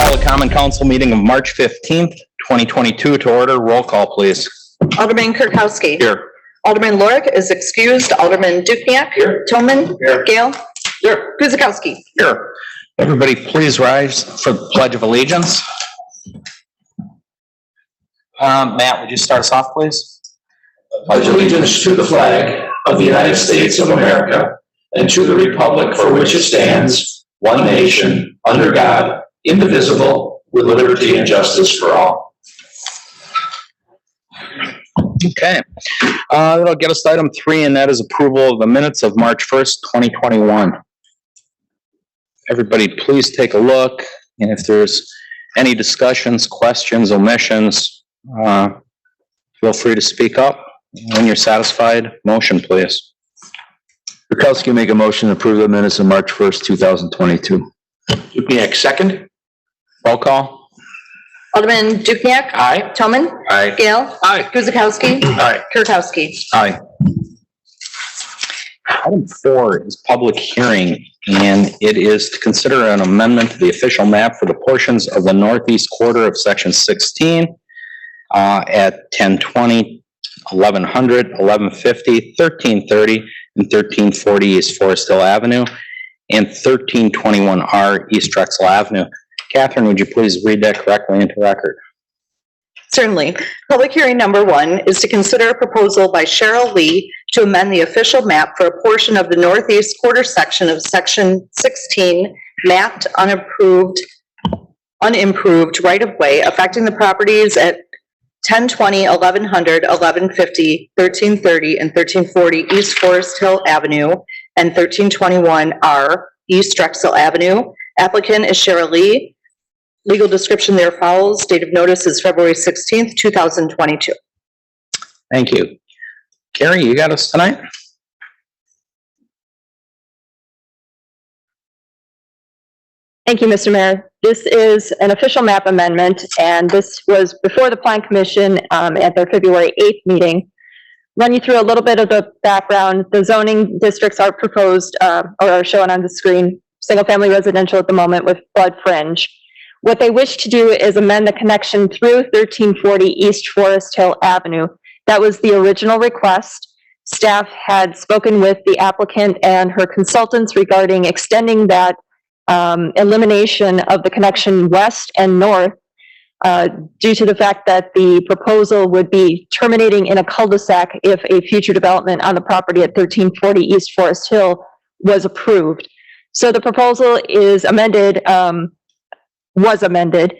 Call the Common Council meeting of March 15th, 2022 to order. Roll call, please. Alderman Kirkowski. Here. Alderman Lorik is excused. Alderman Dukenyak. Here. Tillman. Here. Gale. Here. Guzekowski. Here. Everybody please rise for the Pledge of Allegiance. Matt, would you start us off, please? Pledge allegiance to the flag of the United States of America and to the republic for which it stands, one nation, under God, indivisible, with liberty and justice for all. Okay. That'll get us to item 3, and that is approval of the minutes of March 1st, 2021. Everybody please take a look, and if there's any discussions, questions, omissions, feel free to speak up. When you're satisfied, motion, please. Kirkowski make a motion to approve the minutes of March 1st, 2022. Dukenyak, second. Roll call. Alderman Dukenyak. Aye. Tillman. Aye. Gale. Aye. Guzekowski. Aye. Kirkowski. Aye. Item 4 is public hearing, and it is to consider an amendment to the official map for the portions of the northeast quarter of section 16 at 1020, 1100, 1150, 1330, and 1340 East Forest Hill Avenue, and 1321R East Drexel Avenue. Catherine, would you please read that correctly into record? Certainly. Public hearing number 1 is to consider a proposal by Cheryl Lee to amend the official map for a portion of the northeast quarter section of section 16 mapped unimproved right-of-way affecting the properties at 1020, 1100, 1150, 1330, and 1340 East Forest Hill Avenue and 1321R East Drexel Avenue. Applicant is Cheryl Lee. Legal description there follows. Date of notice is February 16th, 2022. Thank you. Carrie, you got us tonight? Thank you, Mr. Mayor. This is an official map amendment, and this was before the Plan Commission at their February 8th meeting. Run you through a little bit of the background. The zoning districts are proposed or are shown on the screen. Single-family residential at the moment with flood fringe. What they wish to do is amend the connection through 1340 East Forest Hill Avenue. That was the original request. Staff had spoken with the applicant and her consultants regarding extending that elimination of the connection west and north due to the fact that the proposal would be terminating in a cul-de-sac if a future development on the property at 1340 East Forest Hill was approved. So the proposal is was amended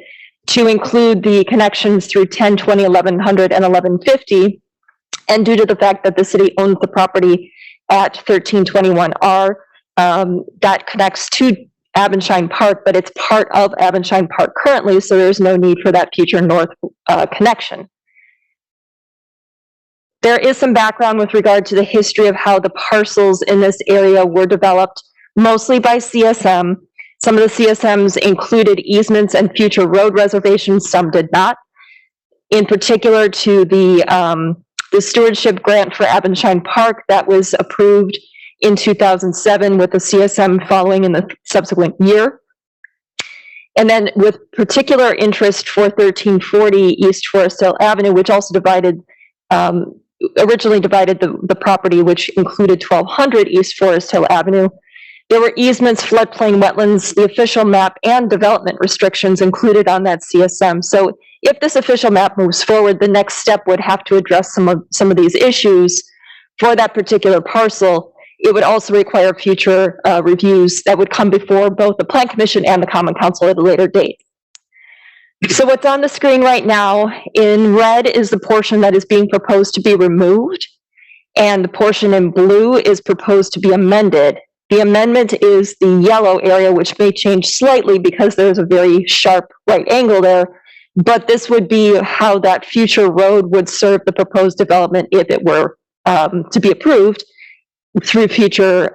to include the connections through 1020, 1100, and 1150. And due to the fact that the city owns the property at 1321R, that connects to Avonshine Park, but it's part of Avonshine Park currently, so there's no need for that future north connection. There is some background with regard to the history of how the parcels in this area were developed, mostly by CSM. Some of the CSMs included easements and future road reservations, some did not. In particular to the stewardship grant for Avonshine Park that was approved in 2007 with the CSM following in the subsequent year. And then with particular interest for 1340 East Forest Hill Avenue, which also originally divided the property, which included 1200 East Forest Hill Avenue. There were easements, floodplain, wetlands, the official map, and development restrictions included on that CSM. So if this official map moves forward, the next step would have to address some of these issues for that particular parcel. It would also require future reviews that would come before both the Plan Commission and the Common Council at a later date. So what's on the screen right now in red is the portion that is being proposed to be removed, and the portion in blue is proposed to be amended. The amendment is the yellow area, which may change slightly because there's a very sharp right angle there, but this would be how that future road would serve the proposed development if it were to be approved through future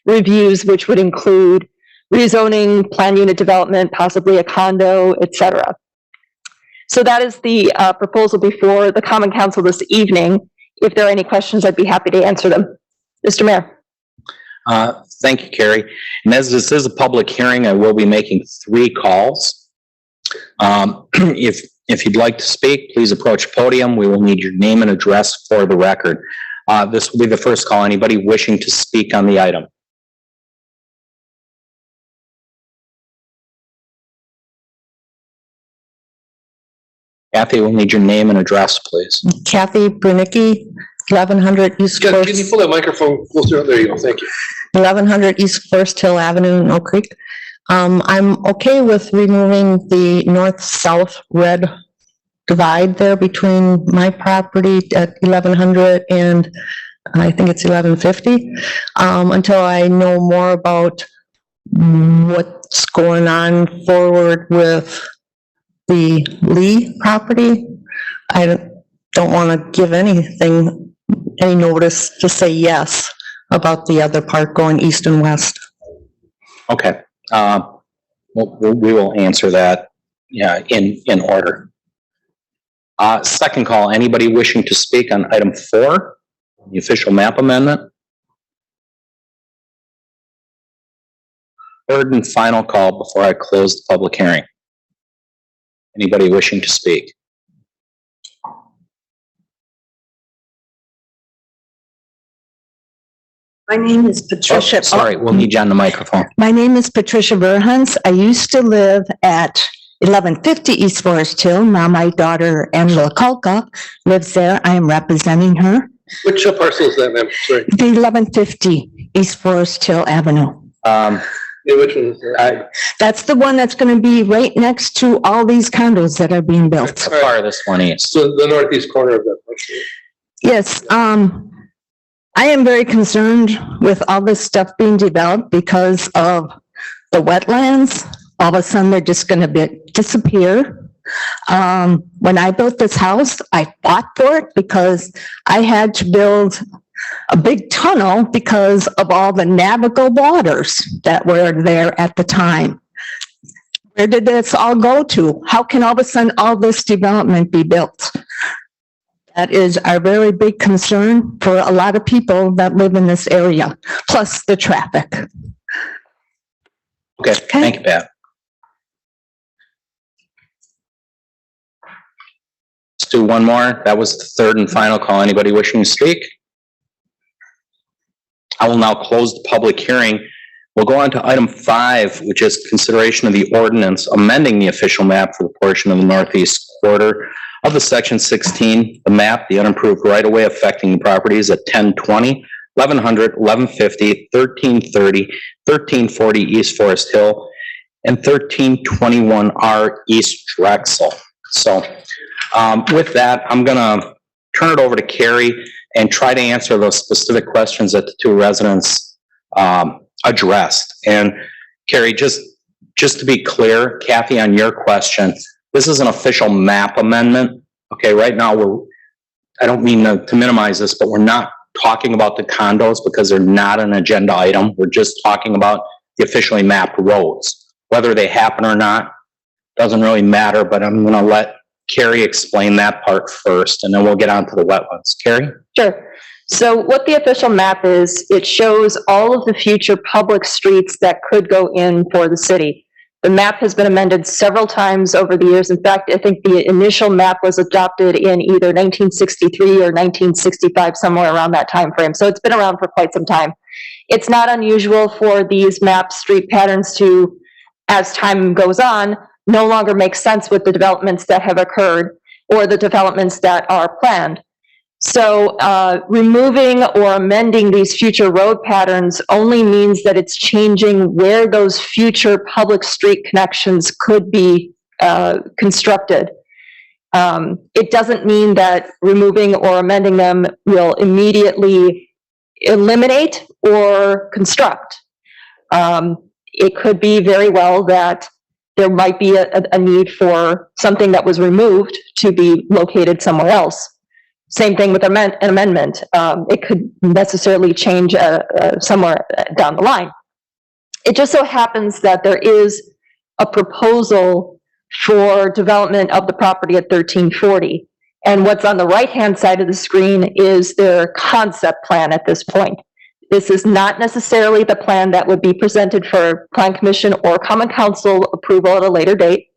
reviews, which would include rezoning, plan unit development, possibly a condo, etc. So that is the proposal before the Common Council this evening. If there are any questions, I'd be happy to answer them. Mr. Mayor. Thank you, Carrie. And as this is a public hearing, I will be making 3 calls. If you'd like to speak, please approach the podium. We will need your name and address for the record. This will be the first call. Anybody wishing to speak on the item? Kathy, we'll need your name and address, please. Kathy Brunicki, 1100 East Can you First, pull that microphone closer? There you go. Thank you. 1100 East First Hill Avenue, in Oak Creek. I'm okay with removing the north-south red divide there between my property at 1100 and I think it's 1150, until I know more about what's going on forward with the Lee property. I don't want to give any notice to say yes about the other part going east and west. Okay. We will answer that, yeah, in order. Second call, anybody wishing to speak on item 4, the official map amendment? Third and final call before I close the public hearing. Anybody wishing to speak? My name is Patricia. Oh, sorry, we'll need you on the microphone. My name is Patricia Verhans. I used to live at 1150 East Forest Hill. Now my daughter Angela Kolka lives there. I am representing her. Which parcel is that, ma'am? Sorry. The 1150 East Forest Hill Avenue. Yeah, which one is that? That's the one that's going to be right next to all these condos that are being built. How far this one is? So the northeast corner of that parcel. Yes, I am very concerned with all this stuff being developed because of the wetlands. All of a sudden, they're just going to disappear. When I built this house, I fought for it because I had to build a big tunnel because of all the navigable waters that were there at the time. Where did this all go to? How can all of a sudden all this development be built? That is our very big concern for a lot of people that live in this area, plus the traffic. Okay, thank you, Pat. Let's do one more. That was the third and final call. Anybody wishing to speak? I will now close the public hearing. We'll go on to item 5, which is consideration of the ordinance amending the official map for the portion of the northeast quarter of the section 16, the map, the unimproved right-of-way affecting the properties at 1020, 1100, 1150, 1330, 1340 East Forest Hill, and 1321R East Drexel. So with that, I'm going to turn it over to Carrie and try to answer those specific questions that the two residents addressed. And Carrie, just to be clear, Kathy, on your question, this is an official map amendment. Okay, right now I don't mean to minimize this, but we're not talking about the condos because they're not an agenda item. We're just talking about the officially mapped roads. Whether they happen or not doesn't really matter, but I'm going to let Carrie explain that part first, and then we'll get on to the wetlands. Carrie? Sure. So what the official map is, it shows all of the future public streets that could go in for the city. The map has been amended several times over the years. In fact, I think the initial map was adopted in either 1963 or 1965, somewhere around that time frame. So it's been around for quite some time. It's not unusual for these map street patterns to, as time goes on, no longer make sense with the developments that have occurred or the developments that are planned. So removing or amending these future road patterns only means that it's changing where those future public street connections could be constructed. It doesn't mean that removing or amending them will immediately eliminate or construct. It could be very well that there might be a need for something that was removed to be located somewhere else. Same thing with an amendment. It could necessarily change somewhere down the line. It just so happens that there is a proposal for development of the property at 1340. And what's on the right-hand side of the screen is their concept plan at this point. This is not necessarily the plan that would be presented for Plan Commission or Common Council approval at a later date.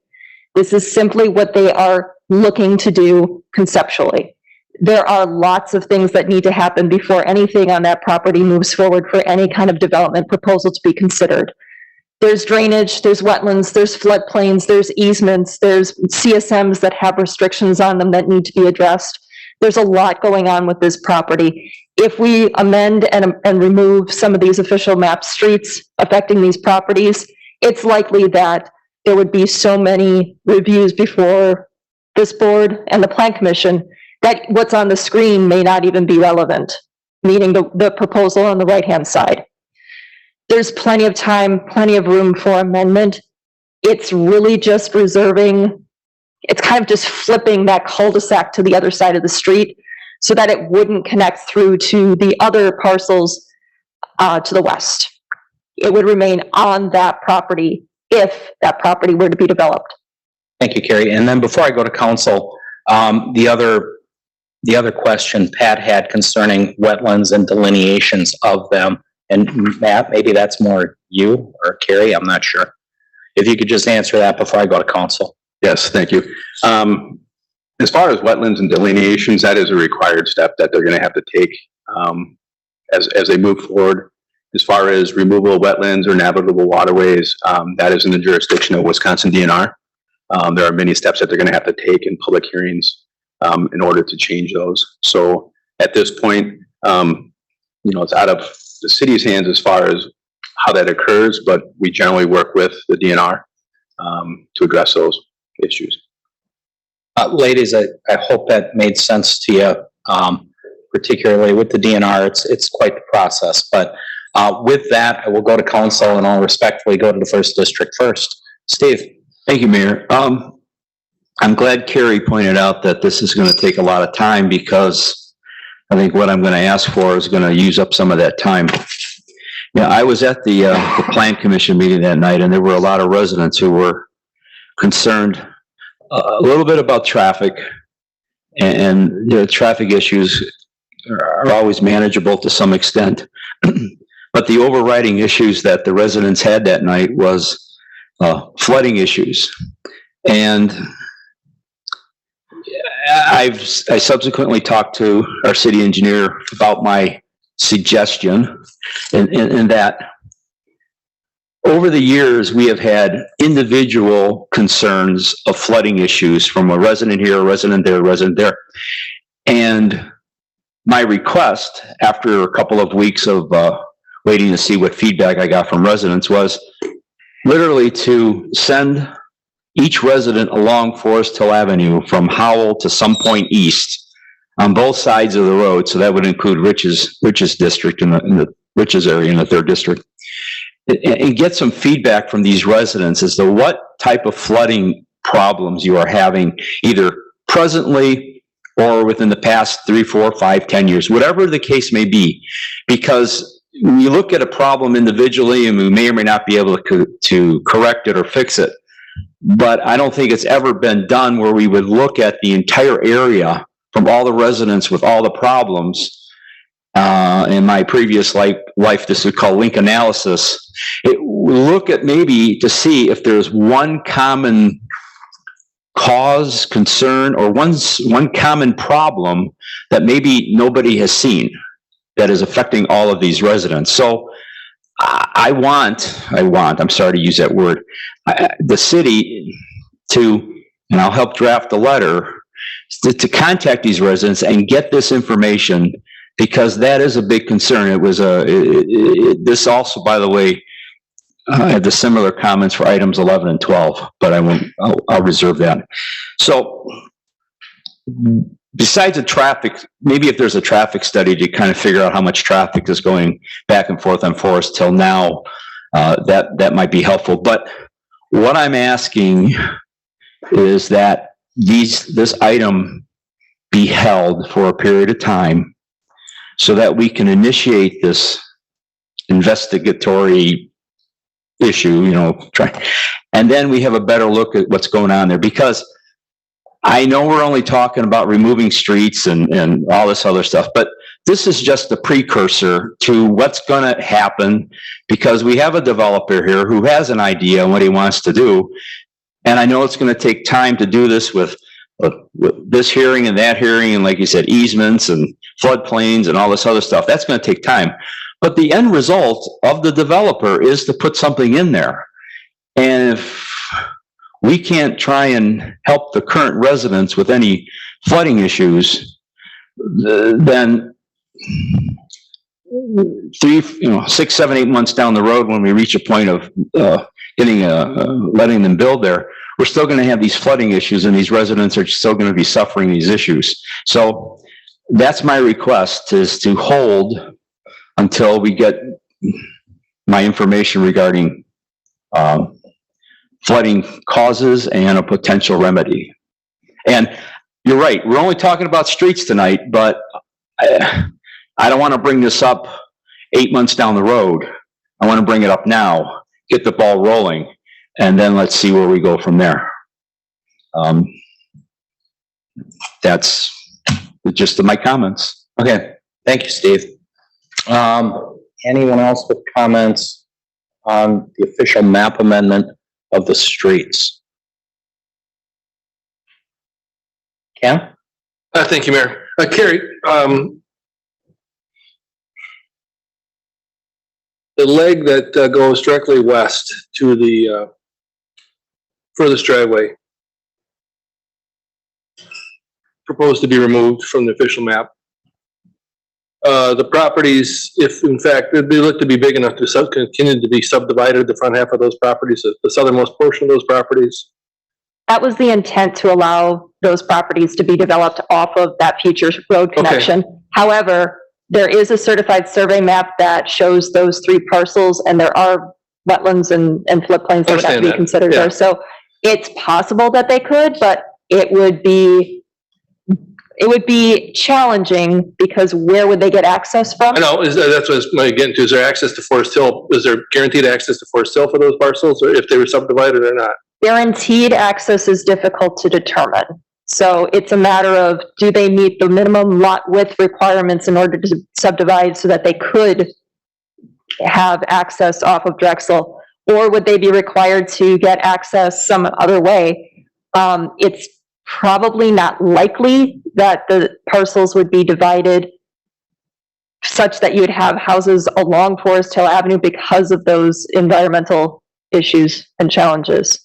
This is simply what they are looking to do conceptually. There are lots of things that need to happen before anything on that property moves forward for any kind of development proposal to be considered. There's drainage, there's wetlands, there's floodplains, there's easements, there's CSMs that have restrictions on them that need to be addressed. There's a lot going on with this property. If we amend and remove some of these official map streets affecting these properties, it's likely that there would be so many reviews before this board and the Plan Commission that what's on the screen may not even be relevant, meaning the proposal on the right-hand side. There's plenty of time, plenty of room for amendment. It's really just reserving, it's kind of just flipping that cul-de-sac to the other side of the street so that it wouldn't connect through to the other parcels to the west. It would remain on that property if that property were to be developed. Thank you, Carrie. And then before I go to council, the other question Pat had concerning wetlands and delineations of them. And Matt, maybe that's more you or Carrie, I'm not sure. If you could just answer that before I go to council. Yes, thank you. As far as wetlands and delineations, that is a required step that they're gonna have to take as they move forward. As far as removal of wetlands or navigable waterways, that is in the jurisdiction of Wisconsin DNR. There are many steps that they're gonna have to take in public hearings in order to change those. So at this point, it's out of the city's hands as far as how that occurs, but we generally work with the DNR to address those issues. Ladies, I hope that made sense to you, particularly with the DNR. It's quite the process. But with that, I will go to council and I'll respectfully go to the first district first. Steve. Thank you, Mayor. I'm glad Carrie pointed out that this is going to take a lot of time because I think what I'm going to ask for is going to use up some of that time. Yeah, I was at the Plan Commission meeting that night, and there were a lot of residents who were concerned a little bit about traffic, and the traffic issues are always manageable to some extent. But the overriding issues that the residents had that night was flooding issues. And I subsequently talked to our city engineer about my suggestion in that over the years, we have had individual concerns of flooding issues from a resident here, a resident there, a resident there. And my request, after a couple of weeks of waiting to see what feedback I got from residents, was literally to send each resident along Forest Hill Avenue from Howell to some point east on both sides of the road. So that would include Rich's district in the Rich's area in the 3rd district, and get some feedback from these residents as to what type of flooding problems you are having either presently or within the past 3, 4, 5, 10 years, whatever the case may be. Because when you look at a problem individually, and we may or may not be able to correct it or fix it, but I don't think it's ever been done where we would look at the entire area from all the residents with all the problems. In my previous life, this is called link analysis. Look at maybe to see if there's one common cause, concern, or one common problem that maybe nobody has seen that is affecting all of these residents. So I'm sorry to use that word, the city to, and I'll help draft the letter, to contact these residents and get this information, because that is a big concern. It was this also, by the way, I have the similar comments for items 11 and 12, but I'll reserve that. So besides the traffic, maybe if there's a traffic study to kind of figure out how much traffic is going back and forth on Forest till now, that might be helpful. But what I'm asking is that this item be held for a period of time so that we can initiate this investigatory issue, and then we have a better look at what's going on there. Because I know we're only talking about removing streets and all this other stuff, but this is just a precursor to what's going to happen, because we have a developer here who has an idea on what he wants to do. And I know it's gonna take time to do this with this hearing and that hearing, and like you said, easements and floodplains and all this other stuff. That's gonna take time. But the end result of the developer is to put something in there. And if we can't try and help the current residents with any flooding issues, then 6, 7, 8 months down the road, when we reach a point of letting them build there, we're still going to have these flooding issues, and these residents are still going to be suffering these issues. So that's my request, is to hold until we get my information regarding flooding causes and a potential remedy. And you're right, we're only talking about streets tonight, but I don't want to bring this up 8 months down the road. I want to bring it up now, get the ball rolling, and then let's see where we go from there. That's the gist of my comments. Okay, thank you, Steve. Anyone else with comments on the official map amendment of the streets? Cam? Thank you, Mayor. Carrie, the leg that goes directly west to the furthest driveway proposed to be removed from the official map. The properties, if in fact they look to be big enough to continue to be subdivided, the front half of those properties, the southernmost portion of those properties. That was the intent, to allow those properties to be developed off of that future road connection. However, there is a certified survey map that shows those 3 parcels, and there are wetlands and floodplains that would have to be considered there. So it's possible that they could, but it would be challenging, because where would they get access from? I know, that's what I'm getting to. Is there access to Forest Hill? Is there guaranteed access to Forest Hill for those parcels, or if they were subdivided or not? Guaranteed access is difficult to determine. So it's a matter of, do they meet the minimum lot width requirements in order to subdivide so that they could have access off of Drexel? Or would they be required to get access some other way? It's probably not likely that the parcels would be divided such that you would have houses along Forest Hill Avenue because of those environmental issues and challenges.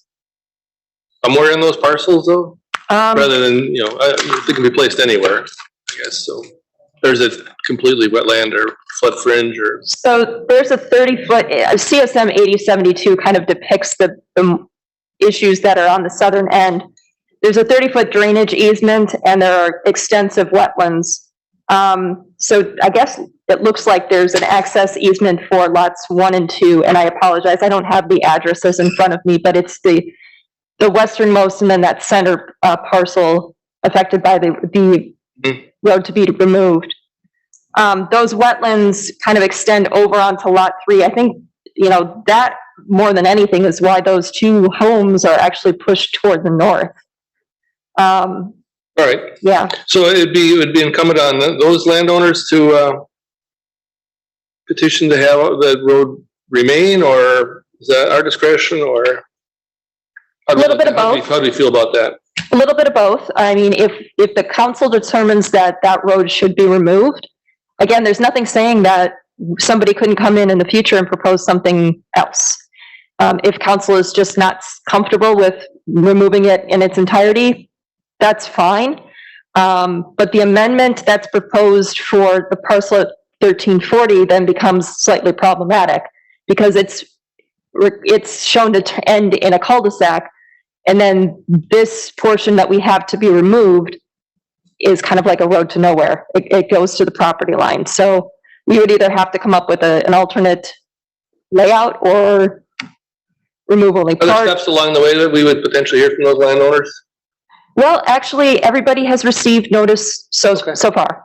Somewhere in those parcels, though, rather than, they can be placed anywhere, I guess. So there's a completely wetland or flood fringe, or So there's a 30-foot, CSM 8072 kind of depicts the issues that are on the southern end. There's a 30-foot drainage easement, and there are extensive wetlands. So I guess it looks like there's an access easement for lots 1 and 2, and I apologize, I don't have the addresses in front of me, but it's the westernmost and then that center parcel affected by the road to be removed. Those wetlands kind of extend over onto lot 3. I think, that more than anything is why those 2 homes are actually pushed toward the north. all right. Yeah. So it would be incumbent on those landowners to petition to have the road remain, or is that our discretion, or? A little bit of both. How do you feel about that? A little bit of both. I mean, if the council determines that that road should be removed, again, there's nothing saying that somebody couldn't come in the future and propose something else. If council is just not comfortable with removing it in its entirety, that's fine. But the amendment that's proposed for the parcel at 1340 then becomes slightly problematic, because it's shown to end in a cul-de-sac, and then this portion that we have to be removed is kind of like a road to nowhere. It goes to the property line. So we would either have to come up with an alternate layout or remove only Are there part. steps along the way that we would potentially hear from those landowners? Well, actually, everybody has received notice so far.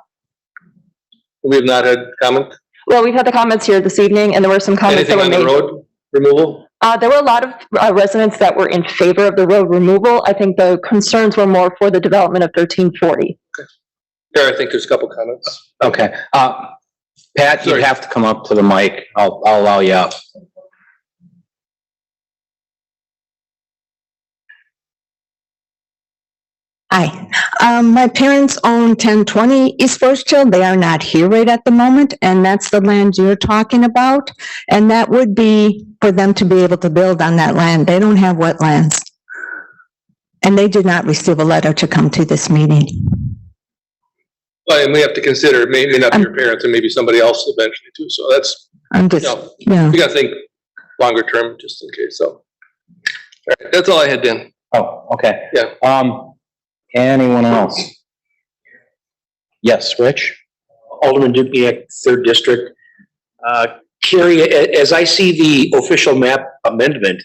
We have not had comment? Well, we've had the comments here this evening, and there were some comments that Anything were on the made. road removal? There were a lot of residents that were in favor of the road removal. I think the concerns were more for the development of 1340. Here, I think there's a couple comments. Okay, Pat, you Sorry. have to come up to the mic. I'll allow you up. Hi, my parents own 1020 East Forest Hill. They are not here right at the moment, and that's the land you're talking about. And that would be for them to be able to build on that land. They don't have wetlands. And they did not receive a letter to come to this meeting. Well, and we have to consider, maybe not your parents and maybe somebody else eventually too. So that's, I'm just, no, yeah. we gotta think longer term just in case. So, all right, that's all I had, Dan. Oh, okay. Yeah. Anyone else? Yes, Rich? Alderman Dukenyak, third district. Carrie, as I see the official map amendment,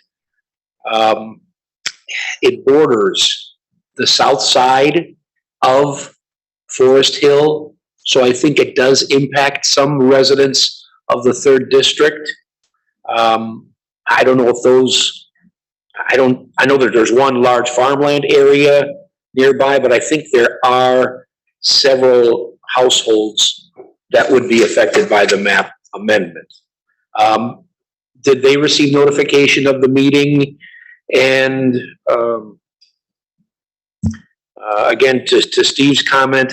it borders the south side of Forest Hill. So I think it does impact some residents of the third district. I don't know if those, I know that there's one large farmland area nearby, but I think there are several households that would be affected by the map amendment. Did they receive notification of the meeting? And again, to Steve's comment,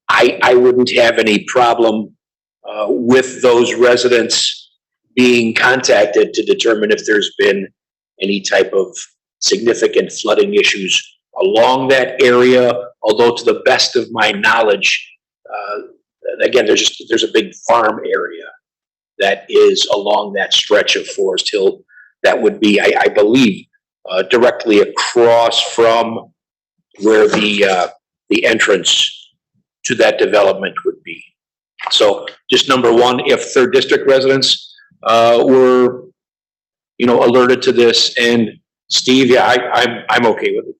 I wouldn't have any problem with those residents being contacted to determine if there's been any type of significant flooding issues along that area, although to the best of my knowledge, again, there's a big farm area that is along that stretch of Forest Hill that would be, I believe, directly across from where the entrance to that development would be. So just number one, if third district residents were, alerted to this, and Steve, yeah, I'm okay with it.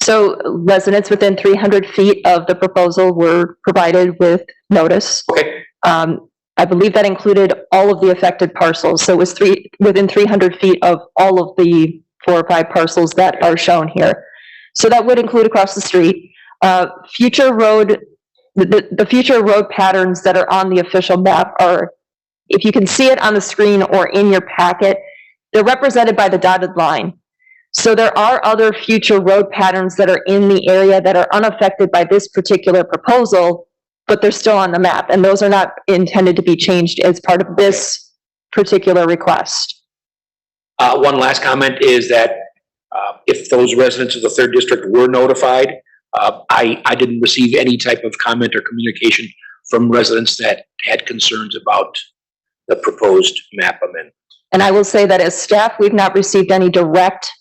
So residents within 300 feet of the proposal were provided with notice. Okay. I believe that included all of the affected parcels. So it was within 300 feet of all of the 4 or 5 parcels that are shown here. So that would include across the street. Future road, the future road patterns that are on the official map are, if you can see it on the screen or in your packet, they're represented by the dotted line. So there are other future road patterns that are in the area that are unaffected by this particular proposal, but they're still on the map, and those are not intended to be changed as part of this particular request. One last comment is that if those residents of the third district were notified, I didn't receive any type of comment or communication from residents that had concerns about the proposed map amendment. And I will say that as staff, we've not received any direct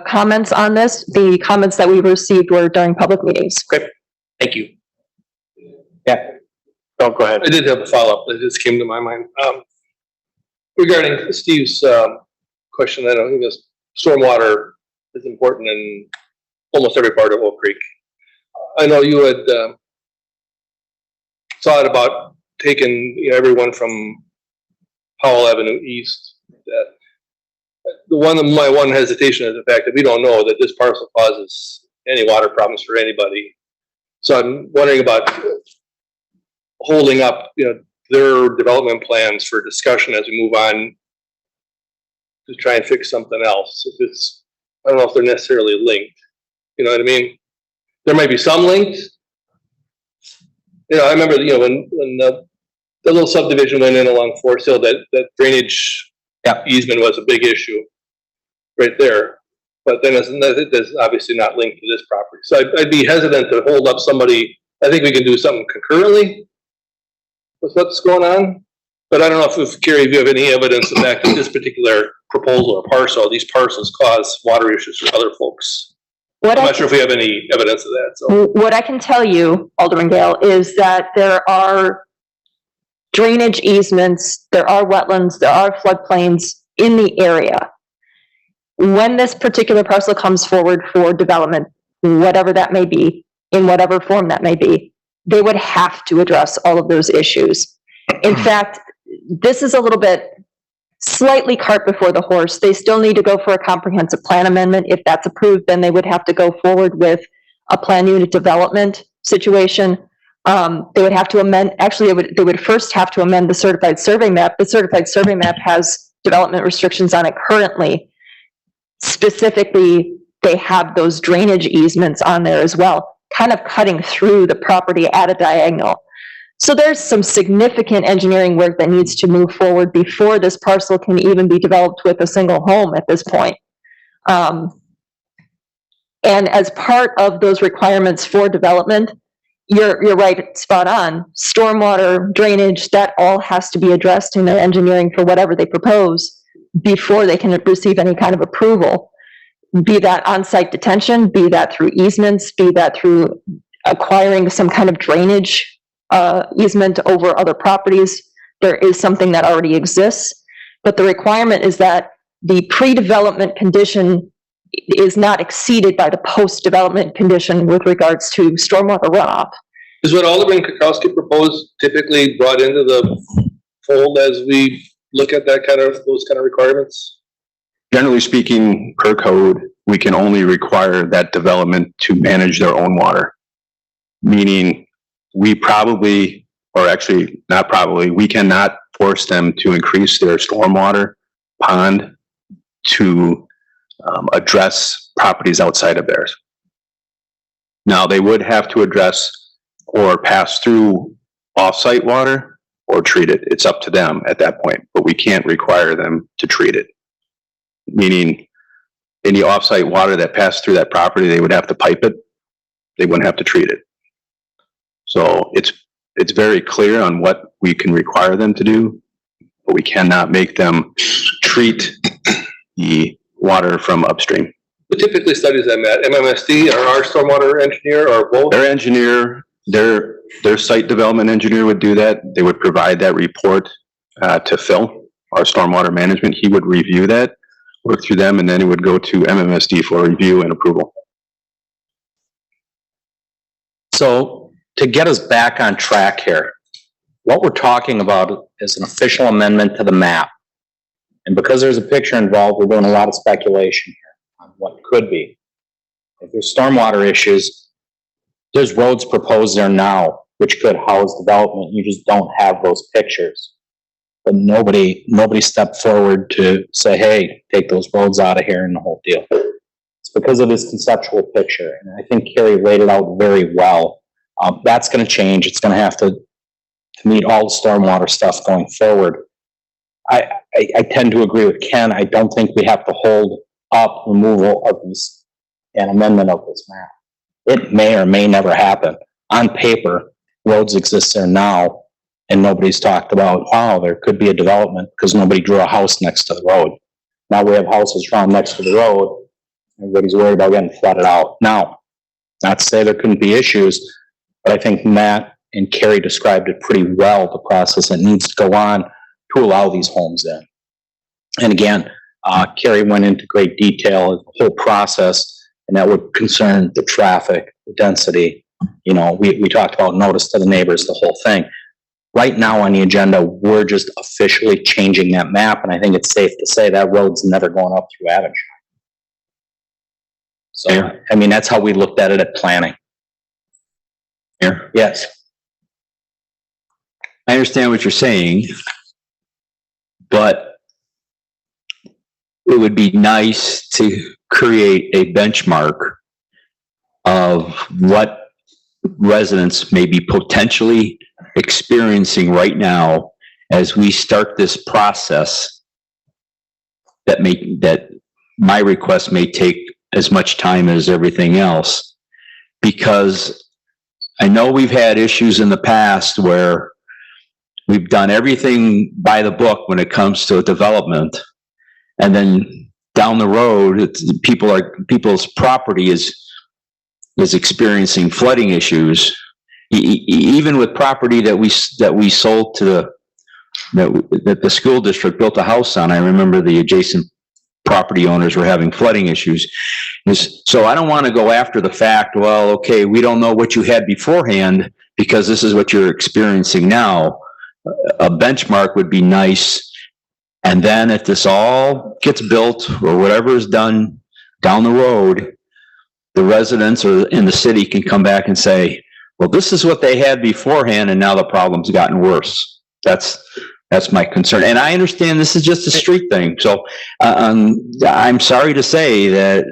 comments on this. The comments that we received were during public meetings. Okay, thank you. Yeah. Oh, go ahead. I did have a follow-up that just came to my mind. Regarding Steve's question, I think this stormwater is important in almost every part of Oak Creek. I know you had thought about taking everyone from Powell Avenue East. My one hesitation is the fact that we don't know that this parcel causes any water problems for anybody. So I'm wondering about holding up, their development plans for discussion as we move on to try and fix something else. I don't know if they're necessarily linked. You know what I mean? There might be some links. I remember, when the little subdivision went in along Forest Hill, that drainage easement was a big issue right there. But then it's obviously not linked to this property. So I'd be hesitant to hold up somebody. I think we can do something concurrently with what's going on. But I don't know if Carrie, if you have any evidence of that this particular proposal or parcel, these parcels cause water issues for other folks. I'm not sure if we have any evidence of that. So what I can tell you, Alderman Gale, is that there are drainage easements, there are wetlands, there are floodplains in the area. When this particular parcel comes forward for development, whatever that may be, in whatever form that may be, they would have to address all of those issues. In fact, this is a little bit slightly cart before the horse. They still need to go for a comprehensive plan amendment. If that's approved, then they would have to go forward with a plan unit development situation. They would have to amend, actually, they would first have to amend the certified survey map. The certified survey map has development restrictions on it currently. Specifically, they have those drainage easements on there as well, kind of cutting through the property at a diagonal. So there's some significant engineering work that needs to move forward before this parcel can even be developed with a single home at this point. And as part of those requirements for development, you're right, spot on. Stormwater, drainage, that all has to be addressed in their engineering for whatever they propose before they can receive any kind of approval. Be that on-site detention, be that through easements, be that through acquiring some kind of drainage easement over other properties. There is something that already exists, but the requirement is that the pre-development condition is not exceeded by the post-development condition with regards to stormwater runoff. Is what Alderman Kirkowski proposed typically brought into the fold as we look at those kind of requirements? Generally speaking, per code, we can only require that development to manage their own water. Meaning, we probably, or actually not probably, we cannot force them to increase their stormwater pond to address properties outside of theirs. Now, they would have to address or pass through off-site water or treat it. It's up to them at that point, but we can't require them to treat it. Meaning, any off-site water that passed through that property, they would have to pipe it. They wouldn't have to treat it. So it's very clear on what we can require them to do, but we cannot make them treat the water from upstream. Who typically studies them at MMSD or our stormwater engineer or both? Their engineer, their site development engineer would do that. They would provide that report to Phil, our stormwater management. He would review that, work through them, and then it would go to MMSD for review and approval. So to get us back on track here, what we're talking about is an official amendment to the map. And because there's a picture involved, we're doing a lot of speculation here on what could be. If there's stormwater issues, there's roads proposed there now, which could house development. You just don't have those pictures. But nobody stepped forward to say, hey, take those roads out of here and the whole deal. It's because of this conceptual picture. And I think Carrie laid it out very well. That's going to change. It's going to have to meet all the stormwater stuff going forward. I tend to agree with Ken. I don't think we have to hold up removal of these, an amendment of this map. It may or may never happen. On paper, roads exist there now, and nobody's talked about, oh, there could be a development because nobody drew a house next to the road. Now we have houses drawn next to the road. Everybody's worried about getting flooded out. Now, not to say there couldn't be issues, but I think Matt and Carrie described it pretty well, the process that needs to go on to allow these homes in. And again, Carrie went into great detail of the whole process, and that would concern the traffic, the density. You know, we talked about notice to the neighbors, the whole thing. Right now on the agenda, we're just officially changing that map, and I think it's safe to say that road's never going up through Avonshire. So, I mean, that's how we looked at it at planning. Here. Yes. I understand what you're saying, but it would be nice to create a benchmark of what residents may be potentially experiencing right now as we start this process that my request may take as much time as everything else, because I know we've had issues in the past where we've done everything by the book when it comes to a development, and then down the road, people's property is experiencing flooding issues. Even with property that we sold to that the school district built a house on, I remember the adjacent property owners were having flooding issues. So I don't want to go after the fact, well, okay, we don't know what you had beforehand because this is what you're experiencing now. A benchmark would be nice. And then if this all gets built or whatever is done down the road, the residents or in the city can come back and say, well, this is what they had beforehand and now the problem's gotten worse. That's my concern. And I understand this is just a street thing. So I'm sorry to say that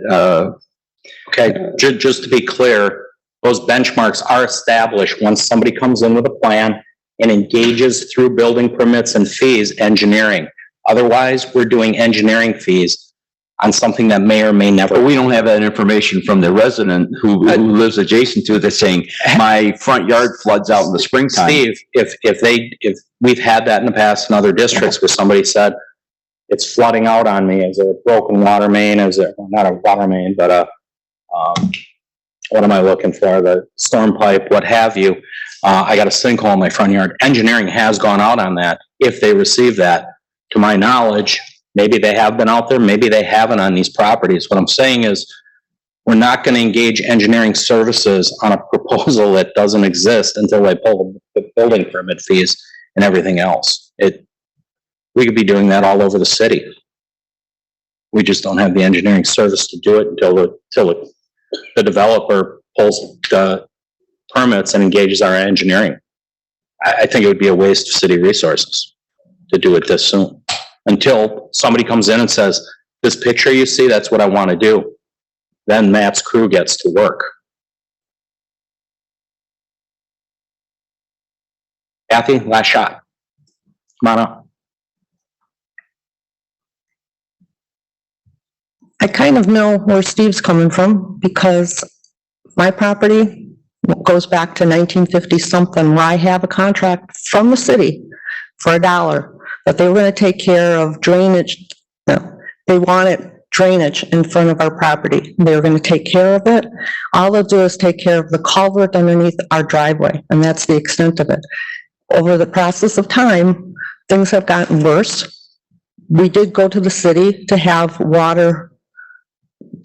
Okay, just to be clear, those benchmarks are established once somebody comes in with a plan and engages through building permits and fees, engineering. Otherwise, we're doing engineering fees on something that may or may never. But we don't have that information from the resident who lives adjacent to it that's saying, my front yard floods out in the springtime. Steve, if we've had that in the past in other districts where somebody said, it's flooding out on me, is it a broken water main, is it, well, not a water main, but what am I looking for, the storm pipe, what have you, I got a sinkhole in my front yard. Engineering has gone out on that, if they receive that. To my knowledge, maybe they have been out there, maybe they haven't on these properties. What I'm saying is, we're not gonna engage engineering services on a proposal that doesn't exist until they pull the building permit fees and everything else. We could be doing that all over the city. We just don't have the engineering service to do it until the developer pulls the permits and engages our engineering. I think it would be a waste of city resources to do it this soon. Until somebody comes in and says, this picture you see, that's what I want to do. Then Matt's crew gets to work. Kathy, last shot. Come on up. I kind of know where Steve's coming from because my property goes back to 1950 something, where I have a contract from the city for $1 that they were going to take care of drainage. No, they wanted drainage in front of our property. They were going to take care of it. All they'll do is take care of the culvert underneath our driveway, and that's the extent of it. Over the process of time, things have gotten worse. We did go to the city to have water,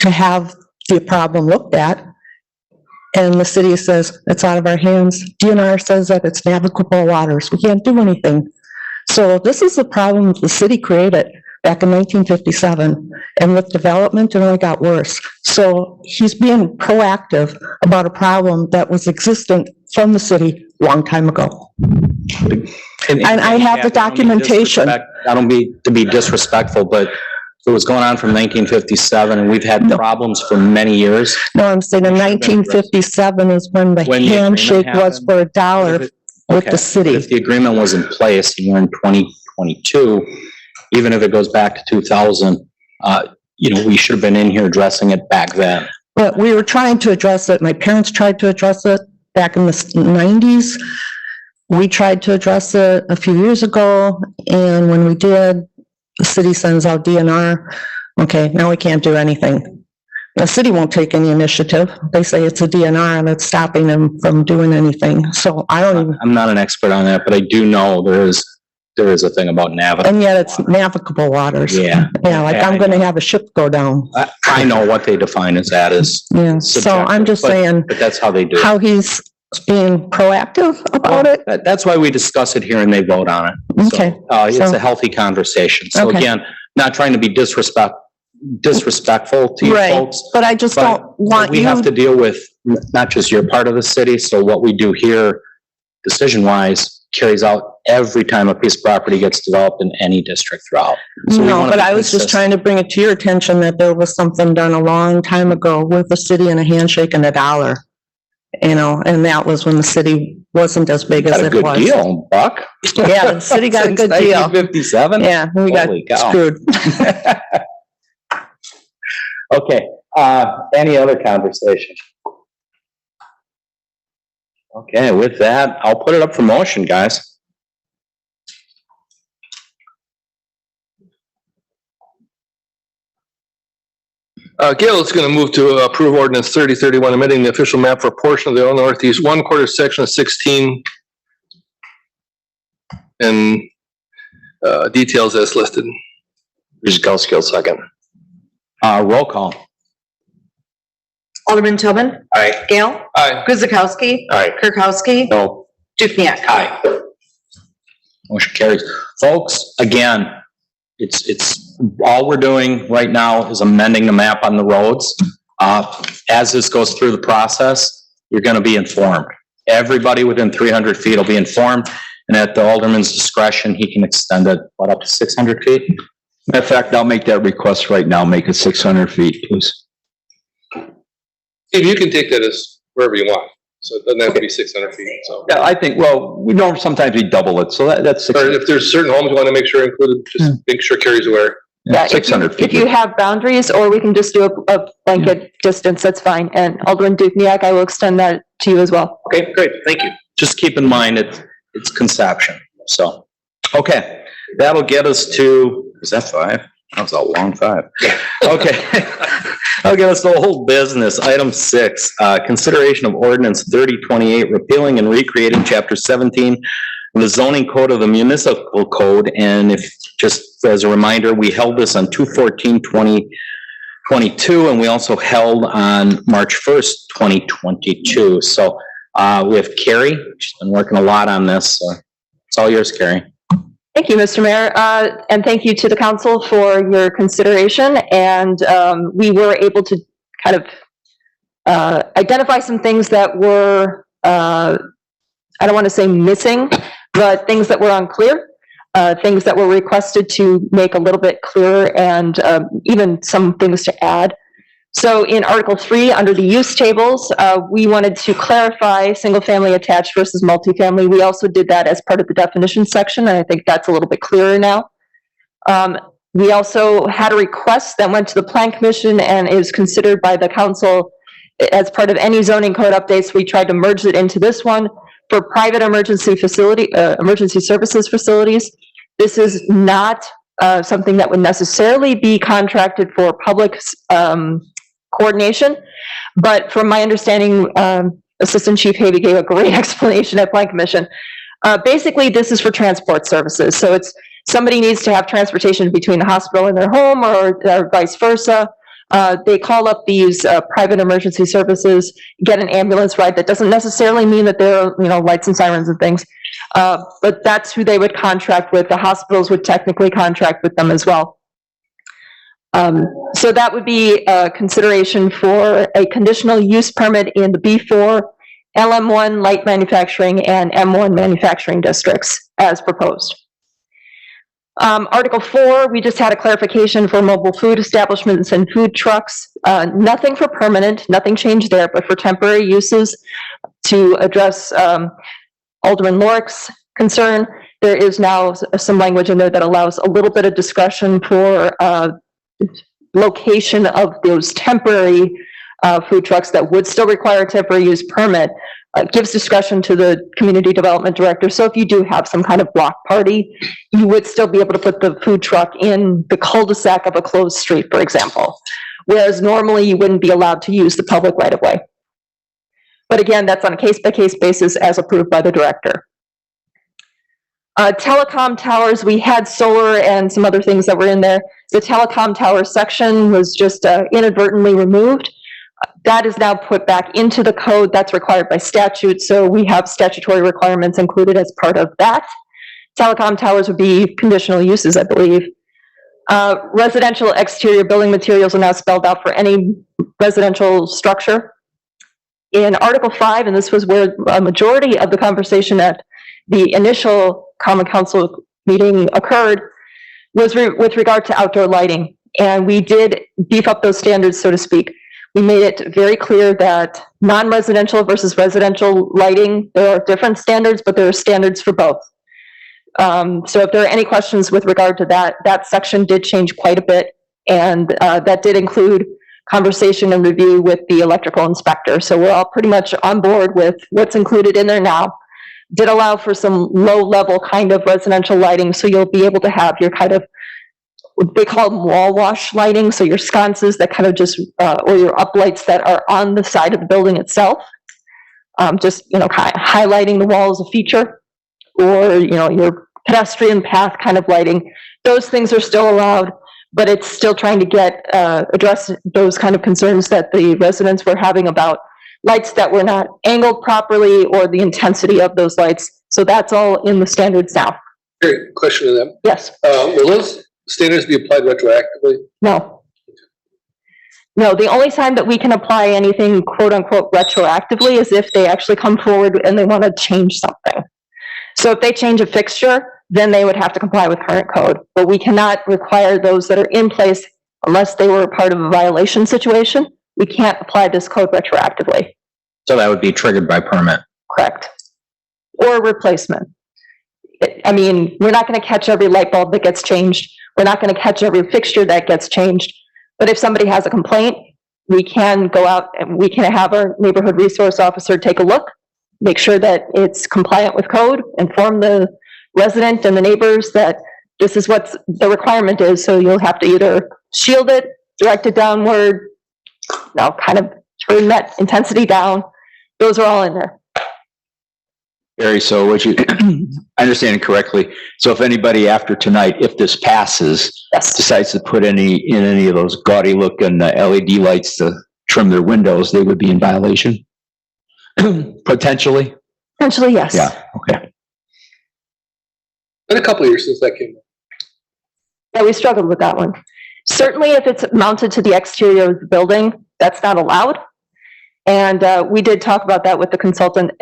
to have the problem looked at. And the city says, it's out of our hands. DNR says that it's navigable waters. We can't do anything. So this is the problem the city created back in 1957. And with development, it only got worse. So he's being proactive about a problem that was existent from the city a long time ago. And I have the documentation. I don't mean to be disrespectful, but it was going on from 1957 and we've had problems for many years. No, I'm saying in 1957 is when the When the agreement handshake was for $1 with Okay, the city. If the agreement was in place and we're in 2022, even if it goes back to 2000, we should have been in here addressing it back then. But we were trying to address it. My parents tried to address it back in the 90s. We tried to address it a few years ago, and when we did, the city sends out DNR. Okay, now we can't do anything. The city won't take any initiative. They say it's a DNR and it's stopping them from doing anything. So I don't even, I'm not an expert on that, but I do know there is a thing about navigable. and yet it's navigable waters. Yeah. Yeah, like I'm gonna have a ship go down. I know what they define as that is, Yeah, so I'm just saying but that's how they do it. how he's being proactive about it. That's why we discuss it here and they vote on it. So, Okay. It's So- a healthy conversation. So Okay. again, not trying to be disrespectful to you Right, folks. but I just don't want We have to you, deal with not just your part of the city, so what we do here, decision-wise, carries out every time a piece of property gets developed in any district throughout. So we no, wanna but be I was just consistent. trying to bring it to your attention that there was something done a long time ago with the city and a handshake and $1. And that was when the city wasn't as big as Got a it good was. deal, Buck. Yeah, the city got a good deal. 1957? Yeah, we got Holy cow. screwed. Okay, any other conversation? Okay, with that, I'll put it up for motion, guys. Gail is going to move to approve ordinance 3031, amending the official map for a portion of the Northeast 1/4 section of 16. And details as listed. Guzekowski, second. Roll call. Alderman Tobin? Aye. Gale? Aye. Guzekowski? Aye. Kirkowski? No. Dukenyak? Aye. Motion carries. Folks, again, it's, all we're doing right now is amending the map on the roads. As this goes through the process, you're gonna be informed. Everybody within 300 feet will be informed, and at the alderman's discretion, he can extend it, up to 600 feet? Matter of fact, I'll make that request right now, make it 600 feet, please. Steve, you can take that as wherever you want, so it doesn't have to be 600 feet, so. Yeah, I think, well, we know sometimes we double it, so that's Or if there's certain homes you want to make sure included, just make sure Carrie's aware. Yeah, if you- 600 feet. If you have boundaries, or we can just do a blanket distance, that's fine. And Alderman Dukenyak, I will extend that to you as well. Okay, great, thank you. Just keep in mind, it's conception, so. Okay, that'll get us to, is that 5? That was a long 5. Okay. That'll get us to old business. Item 6, consideration of ordinance 3028, repealing and recreating chapter 17 of the zoning code of the municipal code. And if, just as a reminder, we held this on 2/14/2022, and we also held on March 1st, 2022. So, we have Carrie, she's been working a lot on this, so it's all yours, Carrie. Thank you, Mr. Mayor, and thank you to the council for your consideration. And we were able to kind of identify some things that were, I don't want to say missing, but things that were unclear, things that were requested to make a little bit clearer, and even some things to add. So in Article 3, under the use tables, we wanted to clarify single-family attached versus multifamily. We also did that as part of the definition section, and I think that's a little bit clearer now. We also had a request that went to the Plan Commission and is considered by the council as part of any zoning code updates. We tried to merge it into this one for private emergency services facilities. This is not something that would necessarily be contracted for public coordination, but from my understanding, Assistant Chief Havey gave a great explanation at Plan Commission. Basically, this is for transport services. So it's somebody needs to have transportation between the hospital and their home, or vice versa. They call up these private emergency services, get an ambulance ride. That doesn't necessarily mean that there are, lights and sirens and things, but that's who they would contract with. The hospitals would technically contract with them as well. So that would be a consideration for a conditional use permit in the B4, LM1 light manufacturing, and M1 manufacturing districts as proposed. Article 4, we just had a clarification for mobile food establishments and food trucks. Nothing for permanent, nothing changed there, but for temporary uses to address Alderman Lorick's concern, there is now some language in there that allows a little bit of discretion for location of those temporary food trucks that would still require a temporary use permit. Gives discretion to the community development director. So if you do have some kind of block party, you would still be able to put the food truck in the cul-de-sac of a closed street, for example. Whereas normally you wouldn't be allowed to use the public right of way. But again, that's on a case-by-case basis as approved by the director. Telecom towers, we had solar and some other things that were in there. The telecom tower section was just inadvertently removed. That is now put back into the code. That's required by statute, so we have statutory requirements included as part of that. Telecom towers would be conditional uses, I believe. Residential exterior building materials are now spelled out for any residential structure. In Article 5, and this was where a majority of the conversation at the initial Common Council meeting occurred, was with regard to outdoor lighting. And we did beef up those standards, so to speak. We made it very clear that non-residential versus residential lighting, there are different standards, but there are standards for both. So if there are any questions with regard to that, that section did change quite a bit. And that did include conversation and review with the electrical inspector. So we're all pretty much on board with what's included in there now. Did allow for some low-level kind of residential lighting, so you'll be able to have your kind of, they call them wall wash lighting, so your sconces that kind of just, or your uplights that are on the side of the building itself. Just, highlighting the wall as a feature, or, your pedestrian path kind of lighting. Those things are still allowed, but it's still trying to address those kind of concerns that the residents were having about lights that were not angled properly or the intensity of those lights. So that's all in the standards now. Great, question to them. Yes. Will those standards be applied retroactively? No. No, the only time that we can apply anything quote unquote retroactively is if they actually come forward and they want to change something. So if they change a fixture, then they would have to comply with current code. But we cannot require those that are in place unless they were a part of a violation situation. we can't apply this code retroactively, So that would be triggered by permit. correct? Or replacement. I mean, we're not gonna catch every light bulb that gets changed. We're not gonna catch every fixture that gets changed. But if somebody has a complaint, we can go out and we can have our neighborhood resource officer take a look, make sure that it's compliant with code, inform the resident and the neighbors that this is what the requirement is, so you'll have to either shield it, direct it downward, kind of turn that intensity down. Those are all in there. Barry, so what you, I understand it correctly. So if anybody after tonight, if this passes, Yes. decides to put in any of those gaudy looking LED lights to trim their windows, they would be in violation? Potentially? Potentially, yes. Yeah, okay. Been a couple of years since that came up. Yeah, we struggled with that one. Certainly, if it's mounted to the exterior of the building, that's not allowed. And we did talk about that with the consultant.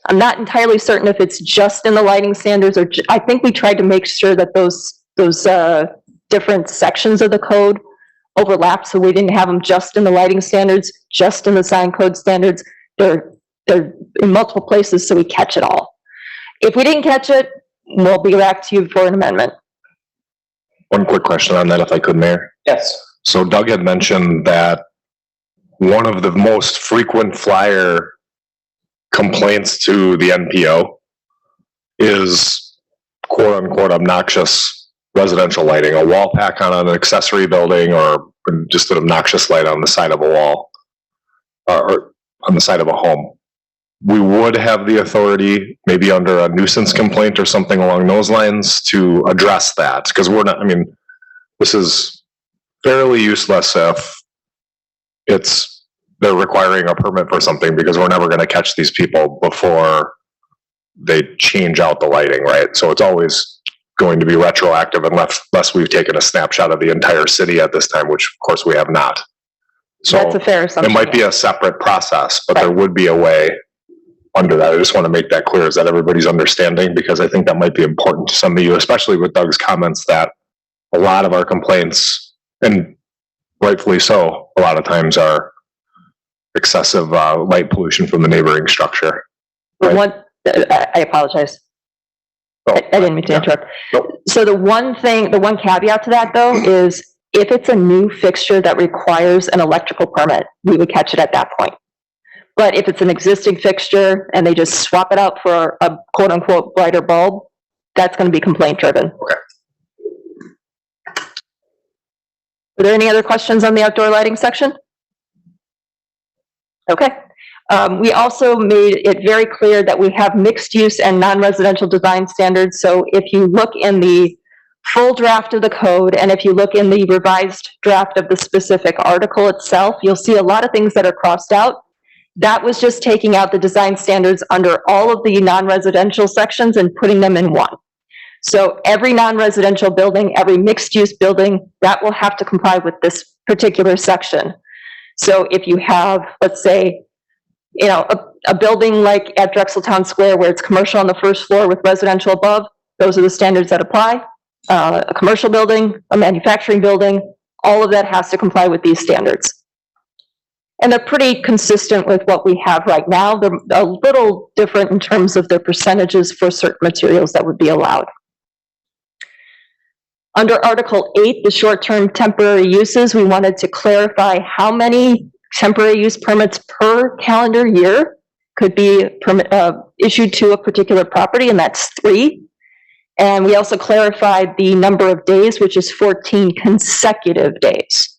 I'm not entirely certain if it's just in the lighting standards or, I think we tried to make sure that those different sections of the code overlap, so we didn't have them just in the lighting standards, just in the sign code standards. They're in multiple places, so we catch it all. If we didn't catch it, we'll be back to you for an amendment. One quick question on that, if I could, Mayor. Yes. So Doug had mentioned that one of the most frequent flyer complaints to the NPO is quote unquote obnoxious residential lighting, a wall pack on an accessory building or just an obnoxious light on the side of a wall or on the side of a home. We would have the authority, maybe under a nuisance complaint or something along those lines, to address that, because we're not, I mean, this is fairly useless if they're requiring a permit for something, because we're never gonna catch these people before they change out the lighting, right? So it's always going to be retroactive unless we've taken a snapshot of the entire city at this time, which of course we have not. So That's a fair it assumption. might be a separate process, but there would be a way under that. I just want to make that clear. Is that everybody's understanding? Because I think that might be important to some of you, especially with Doug's comments that a lot of our complaints, and rightfully so, a lot of times are excessive light pollution from the neighboring structure. I apologize. I didn't mean to interrupt. So the one caveat to that though is if it's a new fixture that requires an electrical permit, we would catch it at that point. But if it's an existing fixture and they just swap it out for a quote unquote brighter bulb, that's going to be complaint driven. Okay. Are there any other questions on the outdoor lighting section? Okay. We also made it very clear that we have mixed use and non-residential design standards. So if you look in the full draft of the code and if you look in the revised draft of the specific article itself, you'll see a lot of things that are crossed out. That was just taking out the design standards under all of the non-residential sections and putting them in one. So every non-residential building, every mixed-use building, that will have to comply with this particular section. So if you have, let's say, a building like at Drexel Town Square where it's commercial on the first floor with residential above, those are the standards that apply. A commercial building, a manufacturing building, all of that has to comply with these standards. And they're pretty consistent with what we have right now. They're a little different in terms of their percentages for certain materials that would be allowed. Under Article 8, the short-term temporary uses, we wanted to clarify how many temporary use permits per calendar year could be issued to a particular property, and that's 3. And we also clarified the number of days, which is 14 consecutive days.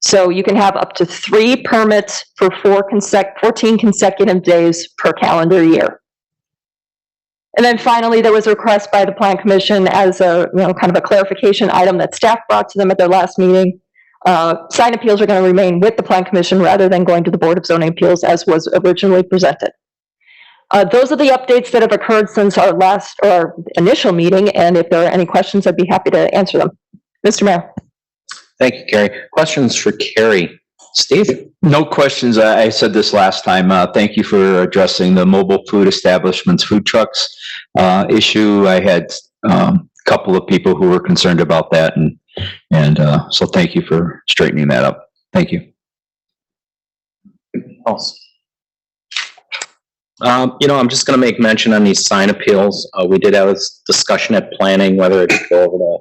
So you can have up to 3 permits for 14 consecutive days per calendar year. And then finally, there was a request by the Plan Commission as a, kind of a clarification item that staff brought to them at their last meeting. Sign appeals are going to remain with the Plan Commission rather than going to the Board of Zoning Appeals as was originally presented. Those are the updates that have occurred since our initial meeting, and if there are any questions, I'd be happy to answer them. Mr. Mayor. Thank you, Carrie. Questions for Carrie? Steve? No questions. I said this last time. Thank you for addressing the mobile food establishments, food trucks issue. I had a couple of people who were concerned about that, and so thank you for straightening that up. Thank you. else? I'm just gonna make mention on these sign appeals. We did have a discussion at planning, whether it go over to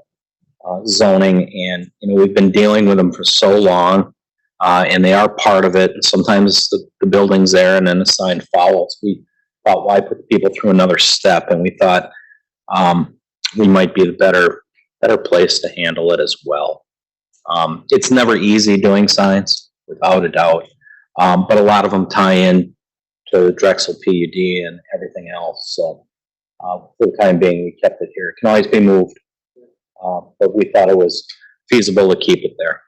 zoning, and, we've been dealing with them for so long, and they are part of it, and sometimes the building's there and then the sign follows. We thought, why put people through another step? And we thought, we might be the better place to handle it as well. It's never easy doing signs, without a doubt, but a lot of them tie in to Drexel PUD and everything else, so, for the time being, we kept it here. It can always be moved, but we thought it was feasible to keep it there.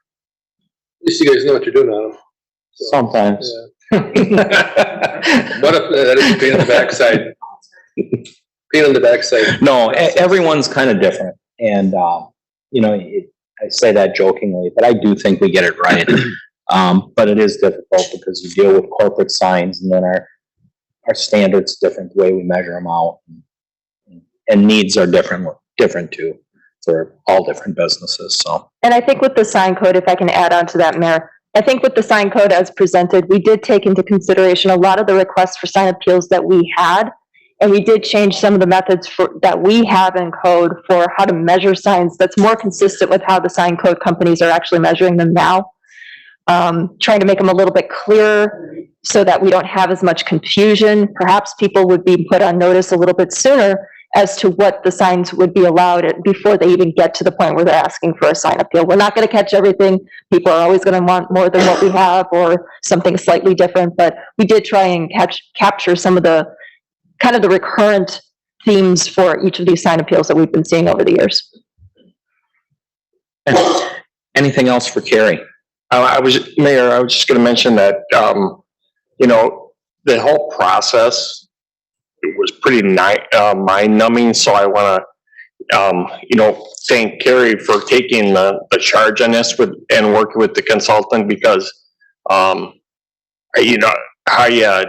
At least you guys know what you're doing on them. Sometimes. What if that is a pain in the backside? Pain in the backside. No, everyone's kind of different, and, I say that jokingly, but I do think we get it right. But it is difficult because you deal with corporate signs, and then our standards different, the way we measure them out, and needs are different too, for all different businesses, so. And I think with the sign code, if I can add on to that, Mayor, I think with the sign code as presented, we did take into consideration a lot of the requests for sign appeals that we had. And we did change some of the methods that we have in code for how to measure signs that's more consistent with how the sign code companies are actually measuring them now. Trying to make them a little bit clearer so that we don't have as much confusion. Perhaps people would be put on notice a little bit sooner as to what the signs would be allowed before they even get to the point where they're asking for a sign appeal. We're not going to catch everything. People are always going to want more than what we have or something slightly different, but we did try and capture some of the kind of the recurrent themes for each of these sign appeals that we've been seeing over the years. Anything else for Carrie? Mayor, I was just gonna mention that, the whole process, it was pretty mind numbing, so I wanna, thank Carrie for taking the charge on this and working with the consultant, because, how you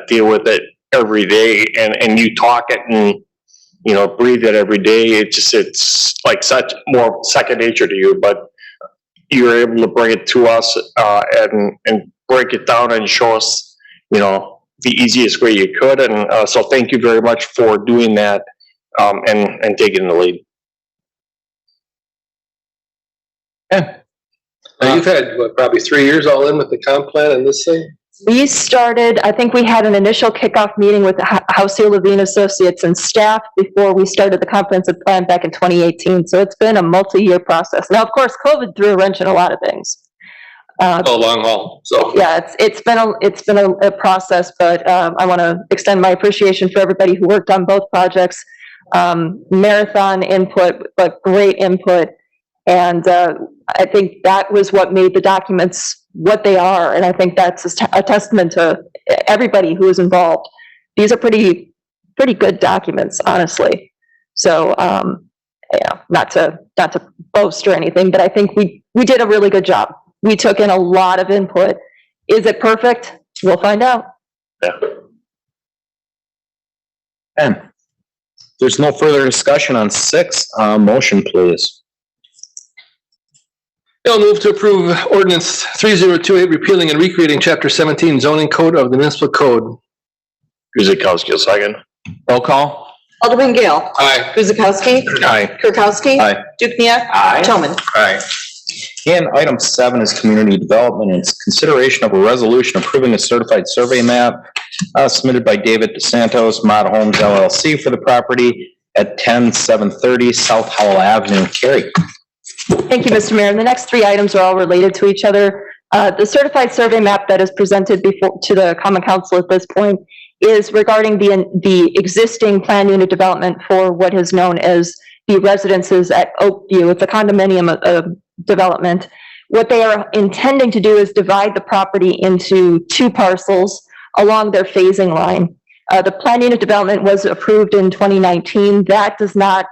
deal with it every day, and you talk it and, breathe it every day, it's like such more second nature to you, but you were able to bring it to us, and break it down and show us, the easiest way you could. And, so thank you very much for doing that, and taking the lead. Yeah. Now, you've had, probably 3 years all in with the comp plan and this thing? We started, I think we had an initial kickoff meeting with Housea Levine Associates and staff before we started the comprehensive plan back in 2018. So it's been a multi-year process. Now, of course, COVID threw a wrench in a lot of things. Long haul, so. Yeah, it's been a process, but I want to extend my appreciation for everybody who worked on both projects. Marathon input, but great input. And I think that was what made the documents what they are. And I think that's a testament to everybody who was involved. These are pretty good documents, honestly. So, not to boast or anything, but I think we did a really good job. We took in a lot of input. Is it perfect? We'll find out. Yeah. And there's no further discussion on 6, motion, please. I'll move to approve ordinance 3028, repealing and recreating chapter 17 zoning code of the municipal code. Guzekowski, a second. Roll call. Alderman Gale. Aye. Guzekowski. Aye. Kirkowski. Aye. Dukenyak. Aye. Toman. Aye. And item 7 is community development, and it's consideration of a resolution approving a certified survey map submitted by David DeSantos, Mod Homes LLC, for the property at 10730 South Howell Avenue. Carrie. Thank you, Mr. Mayor. And the next 3 items are all related to each other. The certified survey map that is presented to the Common Council at this point is regarding the existing plan unit development for what is known as the residences at Oakview. It's a condominium development. What they are intending to do is divide the property into 2 parcels along their phasing line. The plan unit development was approved in 2019. That does not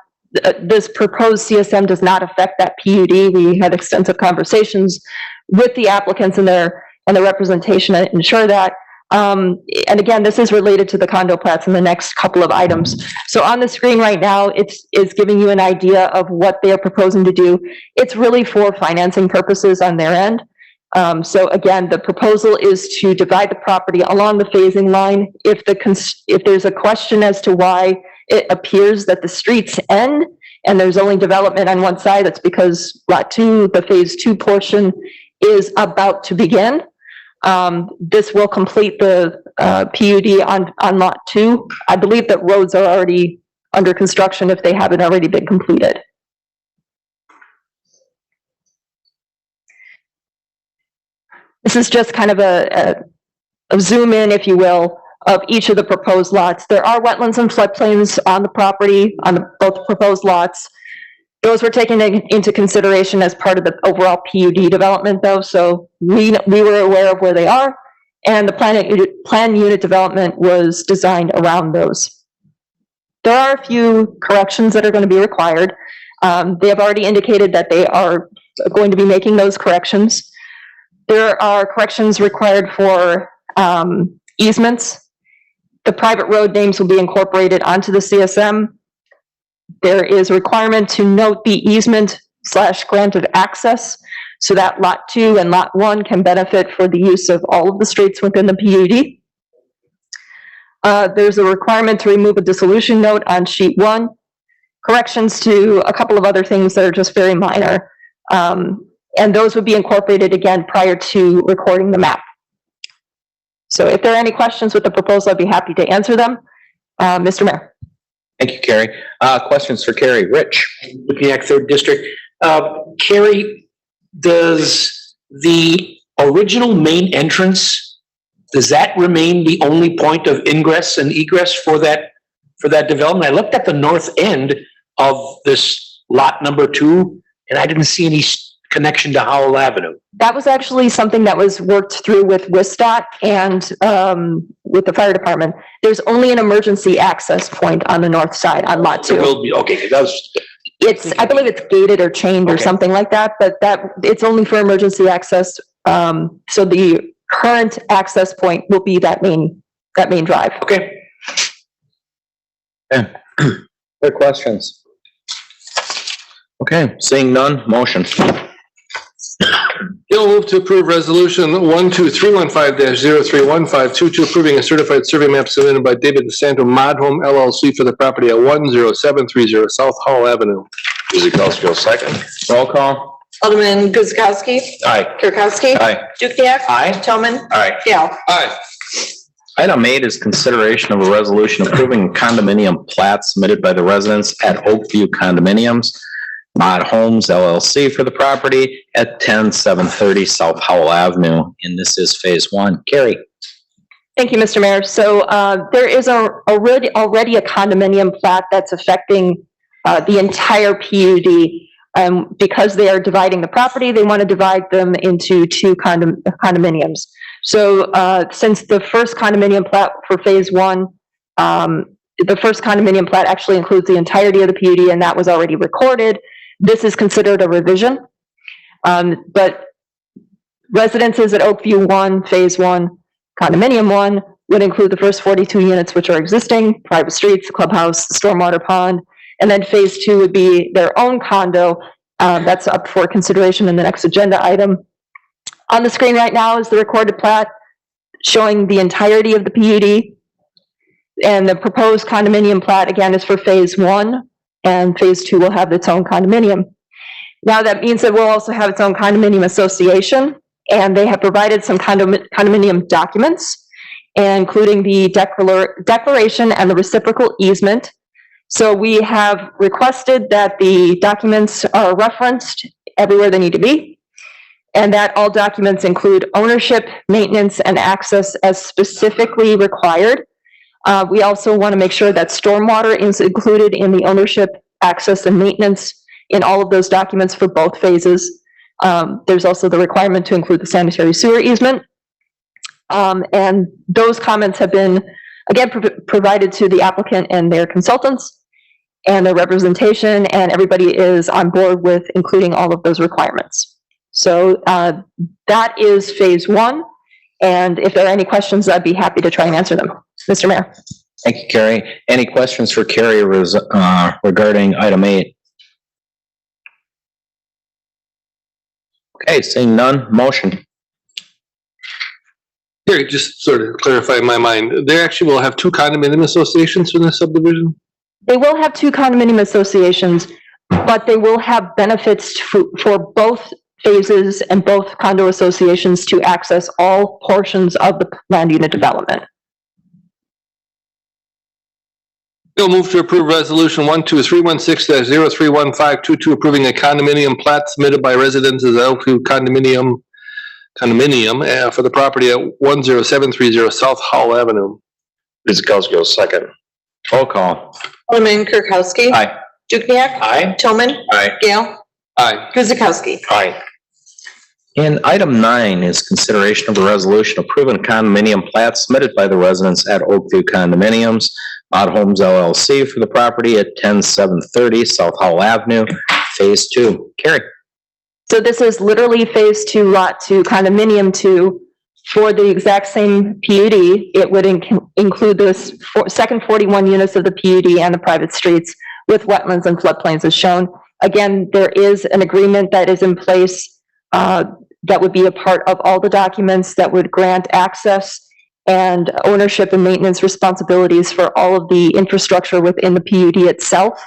this proposed CSM does not affect that PUD. We had extensive conversations with the applicants and their representation to ensure that. And again, this is related to the condo plats in the next couple of items. So on the screen right now, it's giving you an idea of what they are proposing to do. It's really for financing purposes on their end. So again, the proposal is to divide the property along the phasing line. If there's a question as to why it appears that the streets end and there's only development on one side, that's because lot 2, the phase 2 portion, is about to begin. This will complete the PUD on lot 2. I believe that roads are already under construction if they haven't already been completed. This is just kind of a zoom in, if you will, of each of the proposed lots. There are wetlands and floodplains on the property, on both proposed lots. Those were taken into consideration as part of the overall PUD development, though, so we were aware of where they are, and the plan unit development was designed around those. There are a few corrections that are going to be required. They have already indicated that they are going to be making those corrections. There are corrections required for easements. The private road names will be incorporated onto the CSM. There is a requirement to note the easement/grant of access so that lot 2 and lot 1 can benefit for the use of all of the streets within the PUD. There's a requirement to remove a dissolution note on sheet 1. Corrections to a couple of other things that are just very minor. And those would be incorporated again prior to recording the map. So if there are any questions with the proposal, I'd be happy to answer them. Mr. Mayor. Thank you, Carrie. Questions for Carrie? Rich? Looking at 3rd District. Carrie, does the original main entrance, does that remain the only point of ingress and egress for that development? I looked at the north end of this lot number 2, and I didn't see any connection to Howell Avenue. That was actually something that was worked through with WISDOT and with the fire department. There's only an emergency access point on the north side on lot 2. It will be, okay, that was, I believe it's gated or chained or Okay. something like that, but it's only for emergency access. So the current access point will be that main drive. okay. Other questions? Okay, seeing none, motion. You'll move to approve resolution 12315-031522, approving a certified survey map submitted by David DeSanto Modhome LLC for the property at 10730 South Hall Avenue. Guzekowski will second. Roll call. Alderman Guzekowski. Aye. Kirkowski. Aye. Dukenyak. Aye. Toman. Aye. Gale. Aye. Item 8 is consideration of a resolution approving condominium plat submitted by the residents at Oakview Condominiums, Mod Homes LLC for the property at 10730 South Howell Avenue, and this is phase 1. Carrie? Thank you, Mr. Mayor. So there is already a condominium plat that's affecting the entire PUD. Because they are dividing the property, they want to divide them into 2 condominiums. So since the first condominium plat for phase 1, the first condominium plat actually includes the entirety of the PUD, and that was already recorded. This is considered a revision. But residences at Oakview 1, phase 1, condominium 1 would include the first 42 units, which are existing, private streets, the clubhouse, the stormwater pond, and then phase 2 would be their own condo. That's up for consideration in the next agenda item. On the screen right now is the recorded plat showing the entirety of the PUD. And the proposed condominium plat, again, is for phase 1, and phase 2 will have its own condominium. Now that means that we'll also have its own condominium association, and they have provided some condominium documents, including the declaration and the reciprocal easement. So we have requested that the documents are referenced everywhere they need to be, and that all documents include ownership, maintenance, and access as specifically required. We also want to make sure that stormwater is included in the ownership, access, and maintenance in all of those documents for both phases. There's also the requirement to include the sanitary sewer easement. And those comments have been, again, provided to the applicant and their consultants and their representation, and everybody is on board with including all of those requirements. So that is phase 1. And if there are any questions, I'd be happy to try and answer them. Mr. Mayor. Thank you, Carrie. Any questions for Carrie regarding item 8? Okay, seeing none, motion. Here, just sort of clarify in my mind, they actually will have two condominium associations in this subdivision? They will have two condominium associations, but they will have benefits for both phases and both condo associations to access all portions of the land unit development. Bill move to approve resolution 12316-031522 approving a condominium plat submitted by residents of the Elkview condominium for the property at 10730 South Howell Avenue. Guzekowski, second. Roll call. Alderman Kirkowski. Aye. Dukenyak. Aye. Toman. Aye. Gale. Aye. Guzekowski. Aye. And item 9 is consideration of a resolution approving condominium plat submitted by the residents at Oakview Condominiums, Mod Homes LLC for the property at 10730 South Howell Avenue, Phase 2. Carrie. So this is literally phase 2, lot 2, condominium 2 for the exact same PUD. It would include those second 41 units of the PUD and the private streets with wetlands and floodplains as shown. Again, there is an agreement that is in place that would be a part of all the documents that would grant access and ownership and maintenance responsibilities for all of the infrastructure within the PUD itself.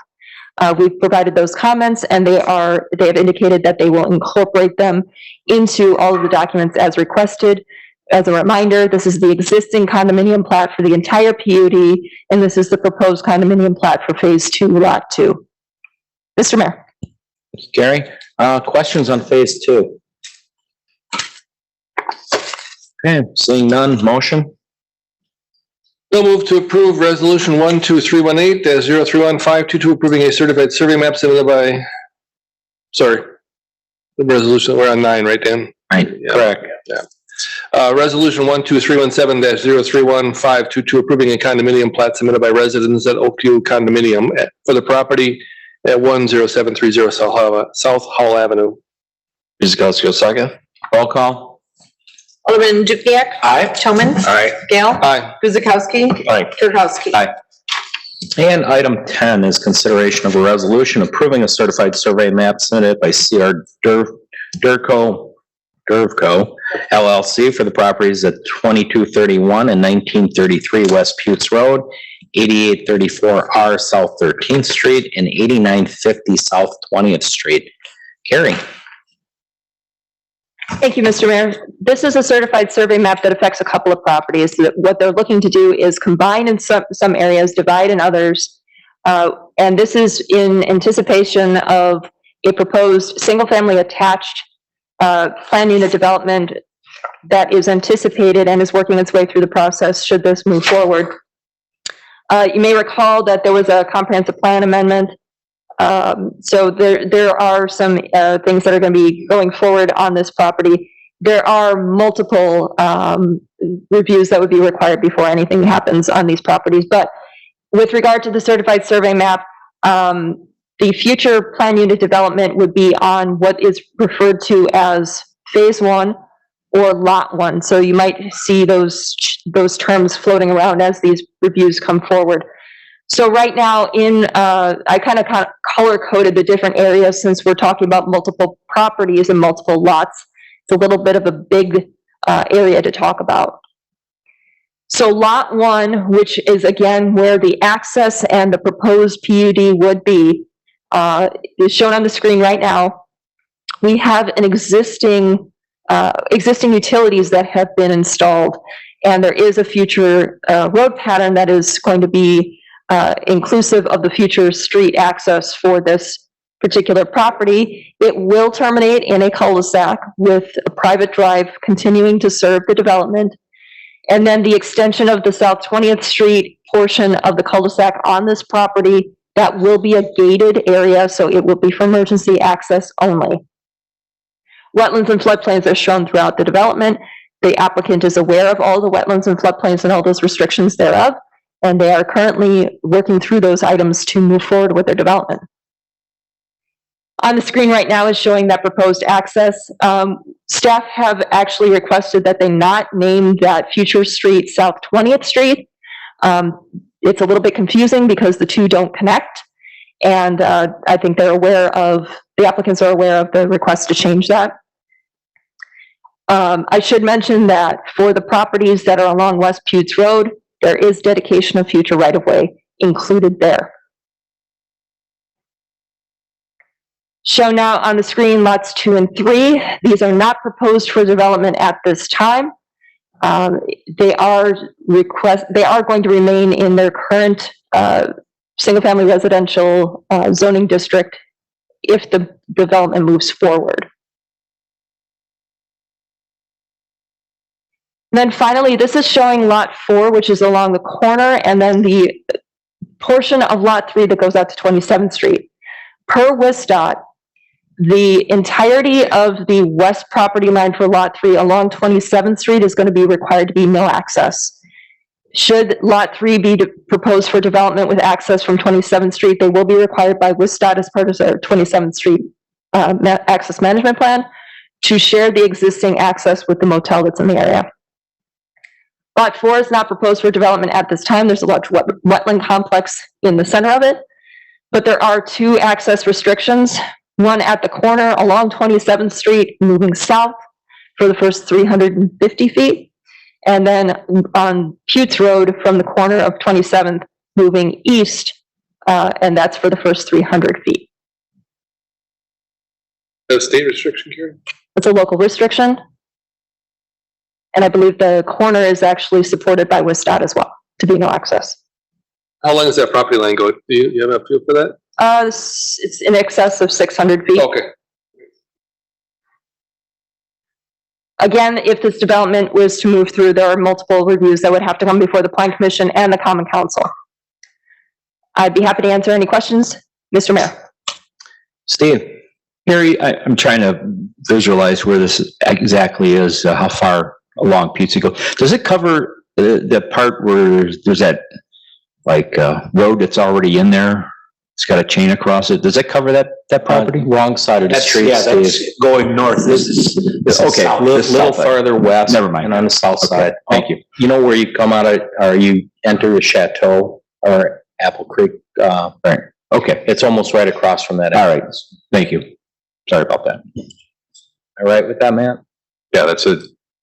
We've provided those comments and they have indicated that they will incorporate them into all of the documents as requested. As a reminder, this is the existing condominium plat for the entire PUD, and this is the proposed condominium plat for phase 2, lot 2. Mr. Mayor. Carrie, questions on Phase 2? Okay, seeing none, motion? Bill move to approve resolution 12318-031522 approving a certified survey map submitted by, sorry, the resolution, we're on 9, right, Dan? Right, correct. Yeah. Resolution 12317-031522 approving a condominium plat submitted by residents at Oakview Condominium for the property at 10730 South Howell Avenue. Guzekowski, second. Roll call. Alderman Dukenyak. Aye. Toman. Aye. Gale. Aye. Guzekowski. Aye. Kirkowski. Aye. And item 10 is consideration of a resolution approving a certified survey map submitted by C.R. Durco LLC for the properties at 2231 and 1933 West Putes Road, 8834R South 13th Street, and 8950 South 20th Street. Carrie. Thank you, Mr. Mayor. This is a certified survey map that affects a couple of properties. What they're looking to do is combine in some areas, divide in others. And this is in anticipation of a proposed single-family attached plan unit development that is anticipated and is working its way through the process should this move forward. You may recall that there was a comprehensive plan amendment. So there are some things that are going to be going forward on this property. There are multiple reviews that would be required before anything happens on these properties. But with regard to the certified survey map, the future plan unit development would be on what is referred to as phase 1 or lot 1. So you might see those terms floating around as these reviews come forward. So right now I kind of color coded the different areas since we're talking about multiple properties and multiple lots. It's a little bit of a big area to talk about. So lot 1, which is again where the access and the proposed PUD would be, is shown on the screen right now. We have an existing utilities that have been installed, and there is a future road pattern that is going to be inclusive of the future street access for this particular property. It will terminate in a cul-de-sac with a private drive continuing to serve the development. And then the extension of the South 20th Street portion of the cul-de-sac on this property, that will be a gated area, so it will be for emergency access only. Wetlands and floodplains are shown throughout the development. The applicant is aware of all the wetlands and floodplains and all those restrictions thereof, and they are currently working through those items to move forward with their development. On the screen right now is showing that proposed access. Staff have actually requested that they not name that future street South 20th Street. It's a little bit confusing because the two don't connect, and I think the applicants are aware of the request to change that. I should mention that for the properties that are along West Putes Road, there is dedication of future right-of-way included there. Shown now on the screen, lots 2 and 3. These are not proposed for development at this time. They are going to remain in their current single-family residential zoning district if the development moves forward. And then finally, this is showing lot 4, which is along the corner, and then the portion of lot 3 that goes out to 27th Street. Per WSDOT, the entirety of the west property line for lot 3 along 27th Street is going to be required to be no access. Should lot 3 be proposed for development with access from 27th Street, they will be required by WSDOT as part of their 27th Street access management plan to share the existing access with the motel that's in the area. Lot 4 is not proposed for development at this time. There's a large wetland complex in the center of it, but there are 2 access restrictions. One at the corner along 27th Street, moving south for the first 350 feet, and then on Putes Road from the corner of 27th, moving east, and that's for the first 300 feet. A state restriction, Karen? It's a local restriction. And I believe the corner is actually supported by WSDOT as well, to be no access. How long does that property line go? Do you have a feel for that? It's in excess of 600 feet. Okay. Again, if this development was to move through, there are multiple reviews that would have to come before the Plan Commission and the Common Council. I'd be happy to answer any questions. Mr. Mayor. Steve? Harry, I'm trying to visualize where this exactly is, how far along Putes it goes. Does it cover the part where there's that, like, road that's already in there? It's got a chain across it. Does it cover that property? Wrong side of the street, Yeah, Steve. that's going north. This is Okay, south. Little this south side. farther west. Never mind. And on the south Okay, side. thank you. You know where you come out of, or you enter the Chateau or Apple Creek, Right, okay, it's almost right across from that. all right, thank you. Sorry about that. All right with that, Matt? Yeah, that's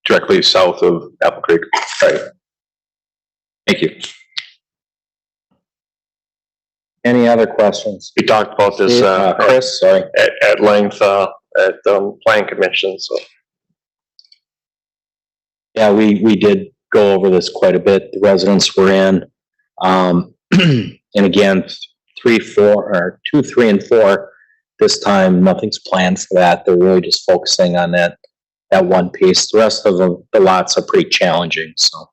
directly south of Apple Creek. Right. Thank you. Any other questions? We talked about this, Chris, sorry. at length, at the plan commission, so. Yeah, we did go over this quite a bit. The residents were in. And again, 2, 3, and 4, this time, nothing's planned for that. They're really just focusing on that one piece. The rest of the lots are pretty challenging, so.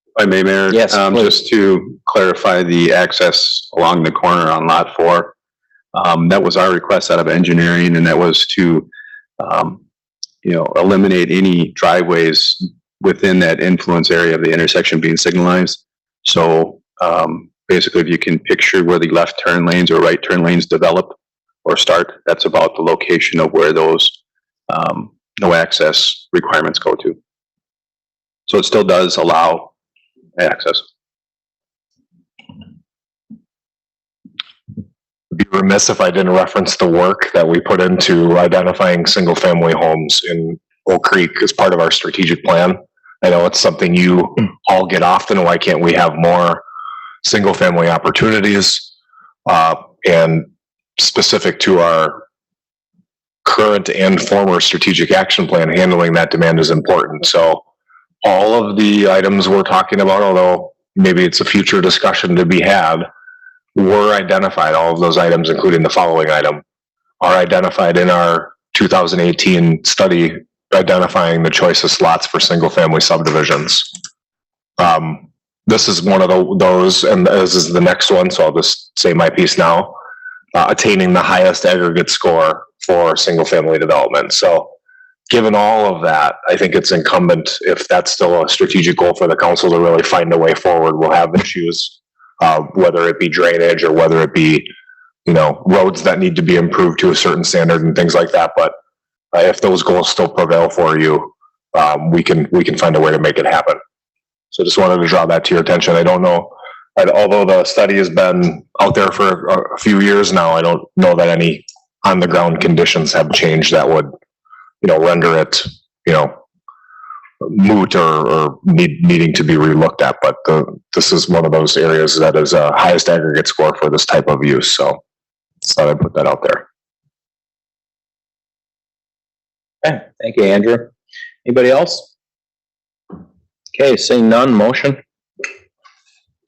If I may, Mayor? Yes, please. Just to clarify the access along the corner on lot 4. That was our request out of engineering, and that was to, eliminate any driveways within that influence area of the intersection being signalized. So, basically, if you can picture where the left turn lanes or right turn lanes develop or start, that's about the location of where those, no access requirements go to. So it still does allow access. Be remiss if I didn't reference the work that we put into identifying single-family homes in Oak Creek as part of our strategic plan. I know it's something you all get often. Why can't we have more single-family opportunities? And specific to our current and former strategic action plan, handling that demand is important. So all of the items we're talking about, although maybe it's a future discussion to be had, were identified. All of those items, including the following item, are identified in our 2018 study identifying the choicest lots for single-family subdivisions. This is one of those, and this is the next one, so I'll just say my piece now. Attaining the highest aggregate score for single-family development. So given all of that, I think it's incumbent, if that's still a strategic goal for the council, to really find a way forward. We'll have issues, whether it be drainage or whether it be, roads that need to be improved to a certain standard and things like that. But if those goals still prevail for you, we can find a way to make it happen. So just wanted to draw that to your attention. I don't know, although the study has been out there for a few years now, I don't know that any on the ground conditions have changed that would, render it, moot or needing to be relooked at, but this is one of those areas that is a highest aggregate score for this type of use, so thought I'd put that out there. Okay, thank you, Andrew. Anybody else? Okay, seeing none, motion?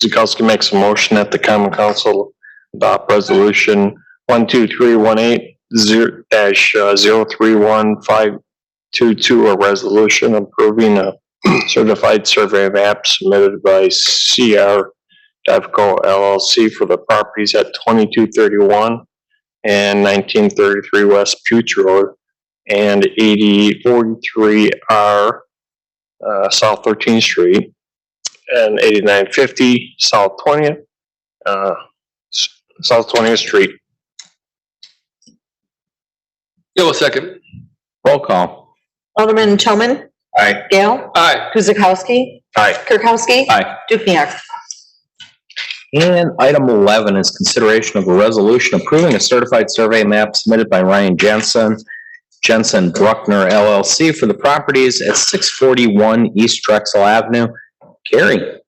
Zukowski makes a motion that the common council adopt resolution 12318-031-522, a resolution approving a certified survey map submitted by CR Devco LLC for the properties at 2231 and 1933 West Puch Road and 8043R South 13th Street and 8950 South 20th Street. Gale, second. Roll call. Alderman Toman. Aye. Gale. Aye. Guzekowski. Aye. Kirkowski. Aye. Dukenyak. And item 11 is consideration of a resolution approving a certified survey map submitted by Ryan Jensen Bruckner LLC for the properties at 641 East Drexel Avenue. Carrie.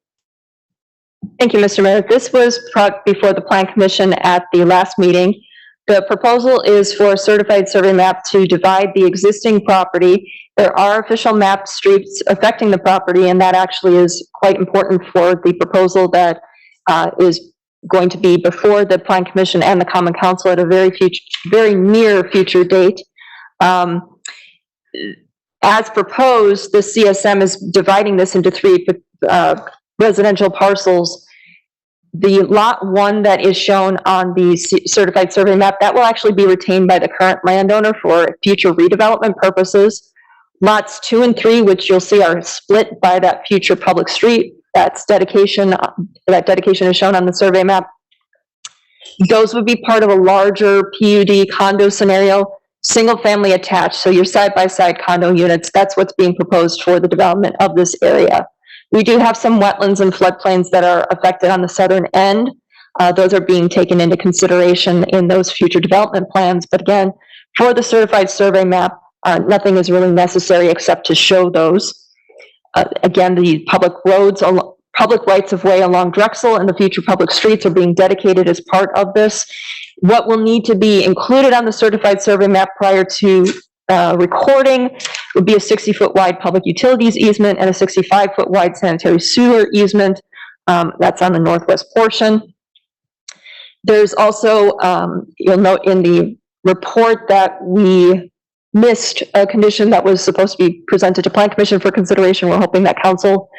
Thank you, Mr. Mayor. This was brought before the Plan Commission at the last meeting. The proposal is for a certified survey map to divide the existing property. There are official map streets affecting the property, and that actually is quite important for the proposal that is going to be before the Plan Commission and the Common Council at a very near future date. As proposed, the CSM is dividing this into three residential parcels. The lot 1 that is shown on the certified survey map, that will actually be retained by the current landowner for future redevelopment purposes. Lots 2 and 3, which you'll see are split by that future public street, that dedication is shown on the survey map. Those would be part of a larger PUD condo scenario, single family attached, so your side-by-side condo units. That's what's being proposed for the development of this area. We do have some wetlands and floodplains that are affected on the southern end. Those are being taken into consideration in those future development plans. But again, for the certified survey map, nothing is really necessary except to show those. Again, the public roads, public rights of way along Drexel and the future public streets are being dedicated as part of this. What will need to be included on the certified survey map prior to recording would be a 60-foot wide public utilities easement and a 65-foot wide sanitary sewer easement. That's on the northwest portion. There's also, you'll note in the report that we missed a condition that was supposed to be presented to Plan Commission for consideration. We're hoping that council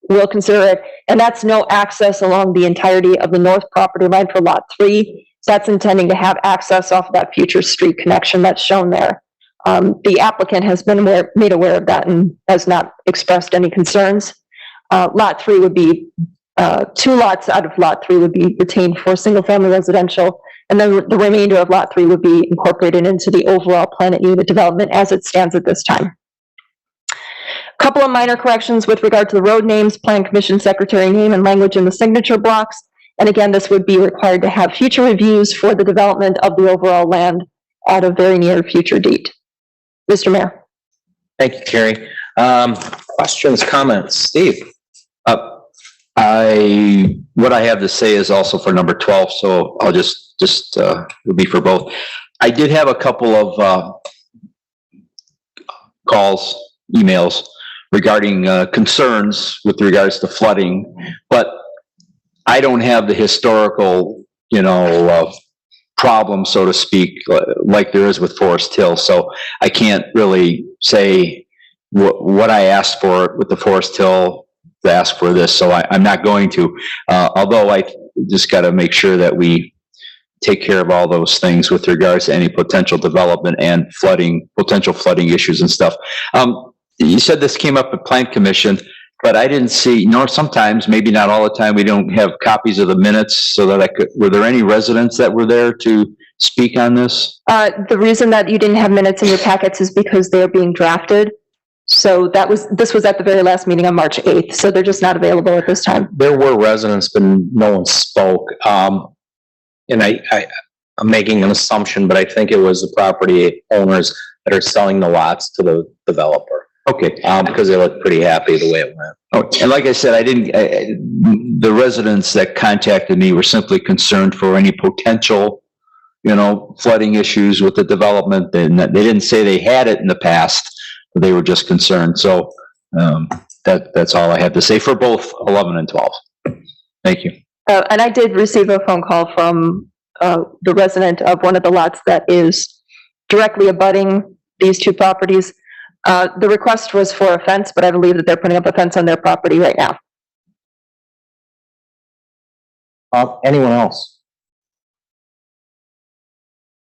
will consider it, and that's no access along the entirety of the north property line for lot 3. So that's intending to have access off of that future street connection that's shown there. The applicant has been made aware of that and has not expressed any concerns. Lot 3 would be, 2 lots out of lot 3 would be retained for single family residential, and then the remainder of lot 3 would be incorporated into the overall planet unit development as it stands at this time. Couple of minor corrections with regard to the road names, Plan Commission secretary name and language in the signature blocks. And again, this would be required to have future reviews for the development of the overall land at a very near future date. Mr. Mayor. Thank you, Carrie. Questions, comments? Steve? What I have to say is also for number 12, so I'll just it'll be for both. I did have a couple of calls, emails regarding concerns with regards to flooding, but I don't have the historical, problem, so to speak, like there is with Forest Hill. So I can't really say what I asked for with the Forest Hill to ask for this. So I'm not going to, although I just got to make sure that we take care of all those things with regards to any potential development and potential flooding issues and stuff. You said this came up at Plan Commission, but I didn't see, nor sometimes, maybe not all the time, we don't have copies of the minutes so that were there any residents that were there to speak on this? The reason that you didn't have minutes in your packets is because they're being drafted. So this was at the very last meeting on March 8th, so they're just not available at this time. There were residents, but no one spoke. And I'm making an assumption, but I think it was the property owners that are selling the lots to the developer, Okay. because they look pretty happy the way it went. Oh, and like I said, the residents that contacted me were simply concerned for any potential, flooding issues with the development. They didn't say they had it in the past, but they were just concerned. So, that's all I have to say for both 11 and 12. Thank you. And I did receive a phone call from the resident of one of the lots that is directly abutting these two properties. The request was for a fence, but I believe that they're putting up a fence on their property right now. Anyone else?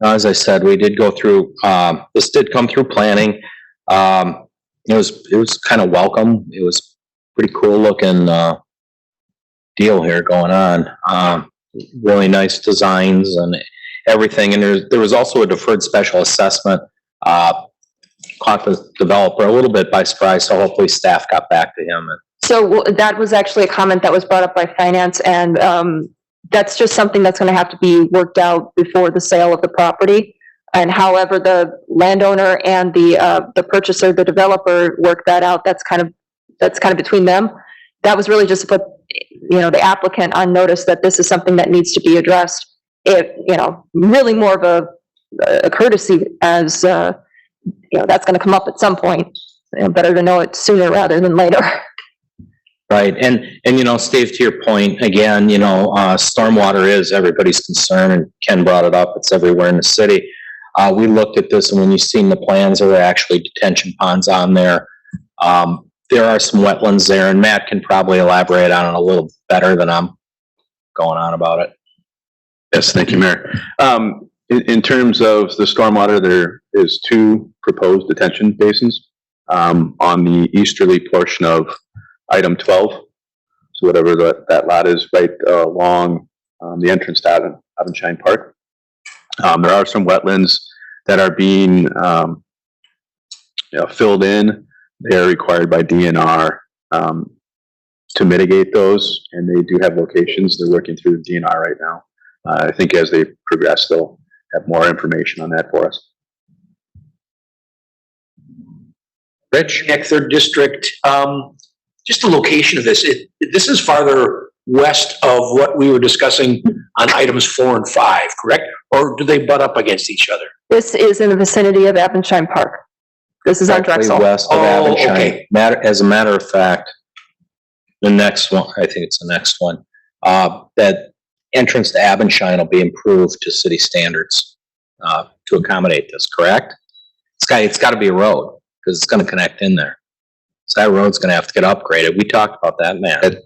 As I said, we did go through, this did come through planning. It was kind of welcome. It was pretty cool looking, deal here going on. Really nice designs and everything. And there was also a deferred special assessment, caught the developer a little bit by surprise. So hopefully staff got back to him. So that was actually a comment that was brought up by finance, and that's just something that's going to have to be worked out before the sale of the property. And however the landowner and the purchaser, the developer, work that out, that's kind of between them. That was really just to put, the applicant on notice that this is something that needs to be addressed. Really more of a courtesy, as that's going to come up at some point. Better to know it sooner rather than later. Right. And Steve, to your point, again, stormwater is everybody's concern, and Ken brought it up. It's everywhere in the city. We looked at this, and when you've seen the plans, there were actually detention ponds on there. There are some wetlands there, and Matt can probably elaborate on it a little better than I'm going on about it. Yes, thank you, Mayor. In terms of the stormwater, there is 2 proposed detention basins on the easterly portion of item 12. So whatever that lot is, right along the entrance to Avonshine Park. There are some wetlands that are being filled in. They are required by DNR to mitigate those, and they do have locations. They're working through DNR right now. I think as they progress, they'll have more information on that for us. Rich? Third District, just the location of this, this is farther west of what we were discussing on items 4 and 5, correct? Or do they butt up against each other? This is in the vicinity of Avonshine Park. This is on Directly Drexel. west of Avonshine. Okay. As a matter of fact, the next one, I think it's the next one, that entrance to Avonshine will be improved to city standards to accommodate this, correct? It's got to be a road, because it's going to connect in there. So that road's going to have to get upgraded. We talked about that, man.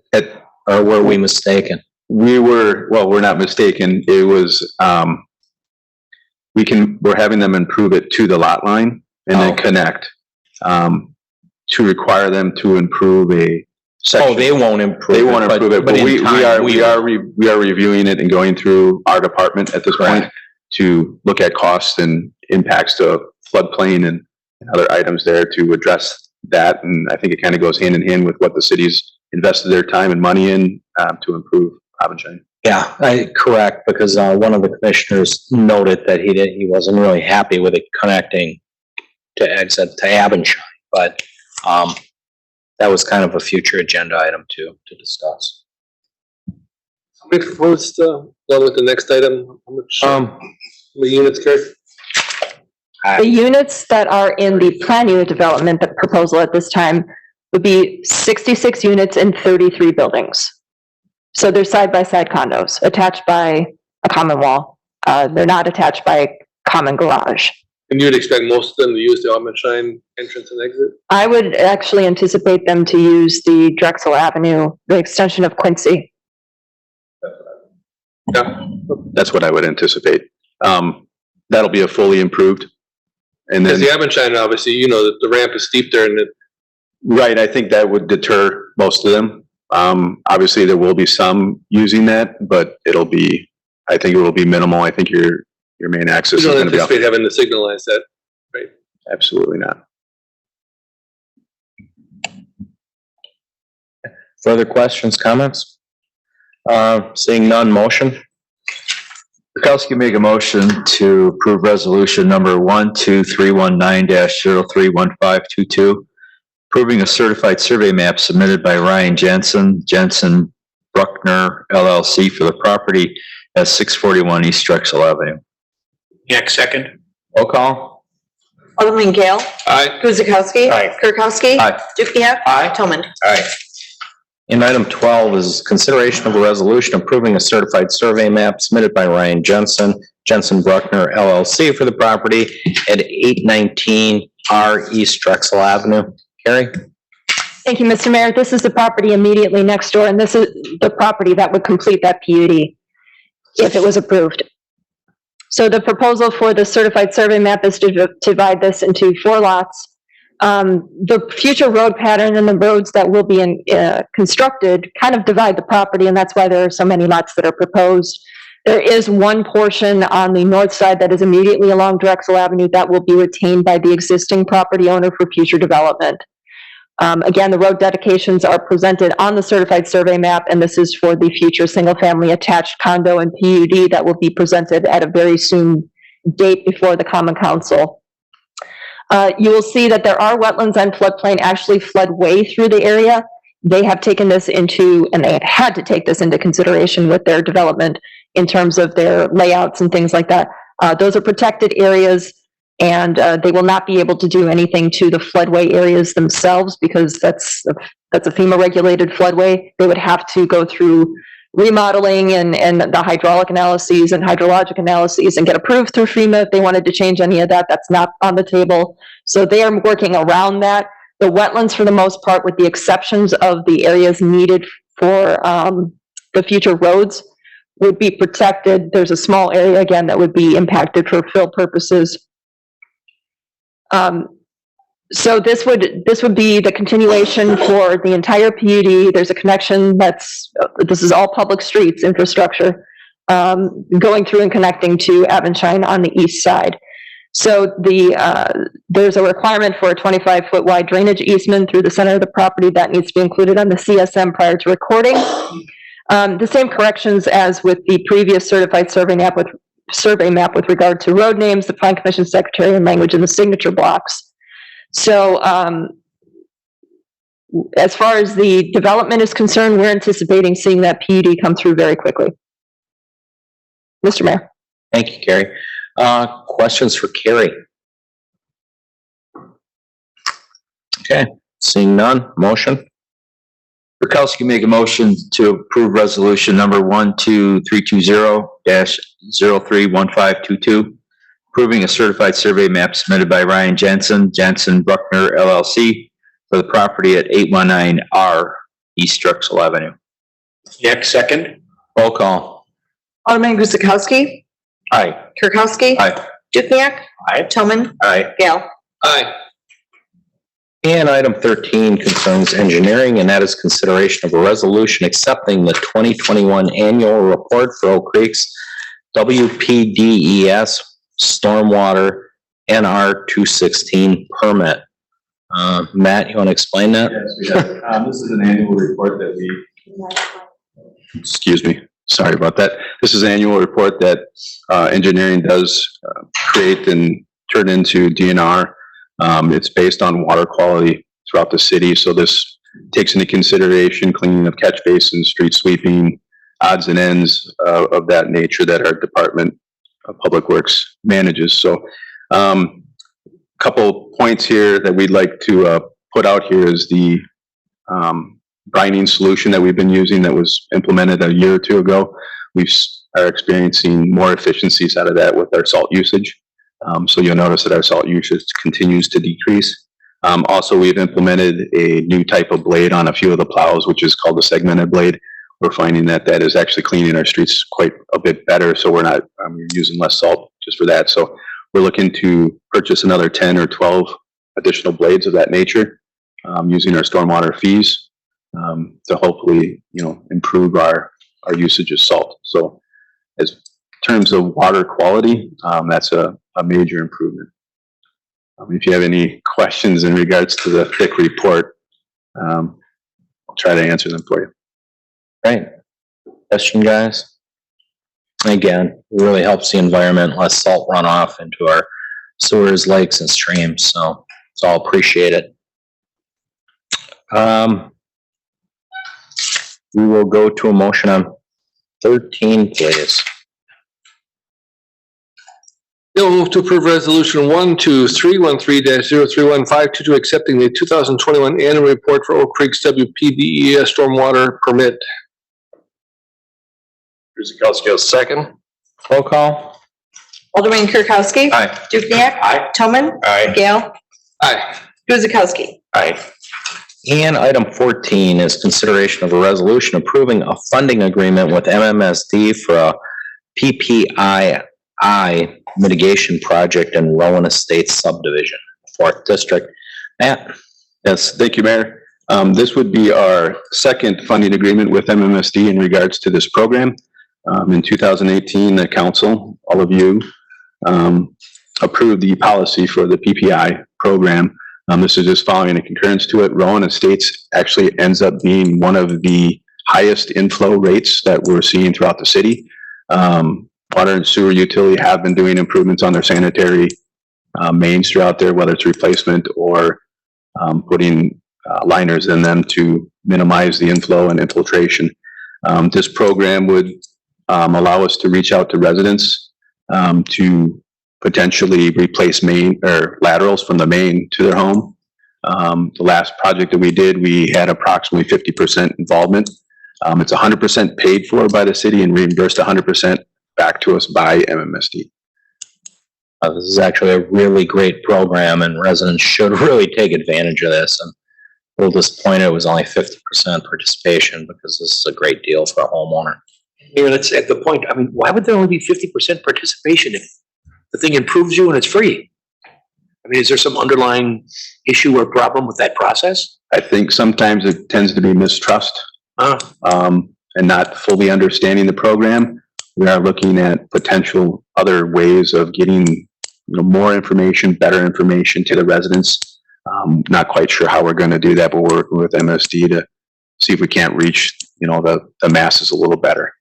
Or were we mistaken? We're not mistaken. It was, we're having them improve it to the lot line and then connect, to require them to improve a section. Oh, they won't improve it. They won't improve it, but we are reviewing it and going through our department at this point to look at costs and impacts to floodplain and other items there to address that. And I think it kind of goes hand in hand with what the city's invested their time and money in to improve Avonshine. Yeah, correct, because one of the commissioners noted that he wasn't really happy with it connecting to exit to Avonshine, but that was kind of a future agenda item to discuss. Somebody proposed, along with the next item, how many units, Kurt? The units that are in the plan unit development, the proposal at this time, would be 66 units in 33 buildings. So they're side-by-side condos, attached by a common wall. They're not attached by common garage. And you would expect most of them to use the Avonshine entrance and exit? I would actually anticipate them to use the Drexel Avenue, the extension of Quincy. Yeah. That's what I would anticipate. That'll be a fully improved. And then, Because the Avonshine, obviously, the ramp is steep there and right, I think that would deter most of them. Obviously there will be some using that, but I think it will be minimal. I think your main access you is don't going to be off. anticipate having to signalize that, right? Absolutely not. Further questions, comments? Seeing none, motion? Kirkowski make a motion to approve resolution number 12319-031522, approving a certified survey map submitted by Ryan Jensen Bruckner LLC for the property at 641 East Drexel Avenue. Dukenyak, second. Roll call. Alderman Gale. Aye. Guzekowski. Aye. Kirkowski. Aye. Dukenyak. Aye. Toman. Aye. And item 12 is consideration of a resolution approving a certified survey map submitted by Ryan Jensen Bruckner LLC for the property at 819 R East Drexel Avenue. Carrie? Thank you, Mr. Mayor. This is the property immediately next door, and this is the property that would complete that PUD if it was approved. So the proposal for the certified survey map is to divide this into 4 lots. The future road pattern and the roads that will be constructed kind of divide the property, and that's why there are so many lots that are proposed. There is one portion on the north side that is immediately along Drexel Avenue that will be retained by the existing property owner for future development. Again, the road dedications are presented on the certified survey map, and this is for the future single-family attached condo and PUD that will be presented at a very soon date before the Common Council. You will see that there are wetlands and floodplain actually flood way through the area. They have taken this into, and they have had to take this into consideration with their development in terms of their layouts and things like that. Those are protected areas, and they will not be able to do anything to the floodway areas themselves because that's a FEMA-regulated floodway. They would have to go through remodeling and the hydraulic analyses and hydrologic analyses and get approved through FEMA if they wanted to change any of that. That's not on the table. So they are working around that. The wetlands, for the most part, with the exceptions of the areas needed for the future roads, would be protected. There's a small area, again, that would be impacted for fill purposes. So this would be the continuation for the entire PUD. There's a connection this is all public streets infrastructure, going through and connecting to Avonshine on the east side. So there's a requirement for a 25-foot wide drainage easement through the center of the property that needs to be included on the CSM prior to recording. The same corrections as with the previous certified survey map with regard to road names, the Plan Commission Secretary, and language in the signature blocks. So as far as the development is concerned, we're anticipating seeing that PUD come through very quickly. Mr. Mayor. Thank you, Carrie. Questions for Carrie? Okay, seeing none, motion? Kirkowski make a motion to approve resolution number 12320-031522, approving a certified survey map submitted by Ryan Jensen Bruckner LLC for the property at 819 R East Drexel Avenue. Dukenyak, second. Roll call. Alderman Guzekowski. Aye. Kirkowski. Aye. Dukenyak. Aye. Toman. Aye. Gale. Aye. And item 13 concerns engineering, and that is consideration of a resolution accepting the 2021 annual report for Oak Creek's WPDES Stormwater NR 216 permit. Matt, you want to explain that? Yes, we have. This is an annual report that excuse me, sorry about that. This is an annual report that engineering does create and turn into DNR. It's based on water quality throughout the city, so this takes into consideration cleaning of catch basins, street sweeping, odds and ends of that nature that our Department of Public Works manages. So couple points here that we'd like to put out here is the brining solution that we've been using that was implemented a year or two ago. We are experiencing more efficiencies out of that with our salt usage. So you'll notice that our salt usage continues to decrease. Also, we've implemented a new type of blade on a few of the plows, which is called the segmented blade. We're finding that that is actually cleaning our streets quite a bit better, so we're not using less salt just for that. So we're looking to purchase another 10 or 12 additional blades of that nature, using our stormwater fees to hopefully, improve our usage of salt. So as terms of water quality, that's a major improvement. If you have any questions in regards to the thick report, I'll try to answer them for you. Right. Question, guys? Again, really helps the environment, less salt runoff into our sewers, lakes and streams, so it's all appreciated. We will go to a motion on 13, please. Bill move to approve resolution 12313-03152 accepting the 2021 annual report for Oak Creek's WPDES stormwater permit. Guzekowski, second. Roll call. Alderman Kirkowski. Aye. Dukenyak. Aye. Toman. Aye. Gale. Aye. Guzekowski. Aye. And item 14 is consideration of a resolution approving a funding agreement with MMSD for a PPII mitigation project in Rowan Estates subdivision, 4th District. Matt? Yes, thank you, Mayor. This would be our second funding agreement with MMSD in regards to this program. In 2018, the council, all of you, approved the policy for the PPI program. This is just following a concurrence to it. Rowan Estates actually ends up being one of the highest inflow rates that we're seeing throughout the city. Water and sewer utility have been doing improvements on their sanitary mains throughout there, whether it's replacement or putting liners in them to minimize the inflow and infiltration. This program would allow us to reach out to residents to potentially replace main or laterals from the main to their home. The last project that we did, we had approximately 50% involvement. It's 100% paid for by the city and reimbursed 100% back to us by MMSD. This is actually a really great program and residents should really take advantage of this. And a little disappointed it was only 50% participation because this is a great deal for a homeowner. Here, that's at the point, I mean, why would there only be 50% participation if the thing improves you and it's free? I mean, is there some underlying issue or problem with that process? I think sometimes it tends to be mistrust and not fully understanding the program. We are looking at potential other ways of getting more information, better information to the residents. Not quite sure how we're going to do that, but we're working with MSD to see if we can't reach the masses a little better.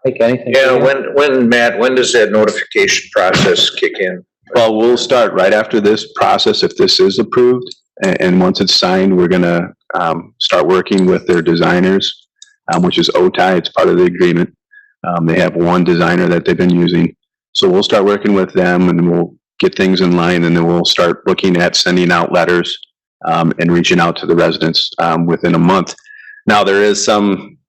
Like anything? Yeah, when does that notification process kick in? Well, we'll start right after this process if this is approved, and once it's signed, we're going to start working with their designers, which is OTI. It's part of the agreement. They have one designer that they've been using, so we'll start working with them, and we'll get things in line, and then we'll start looking at sending out letters and reaching out to the residents within a month. Now, there is some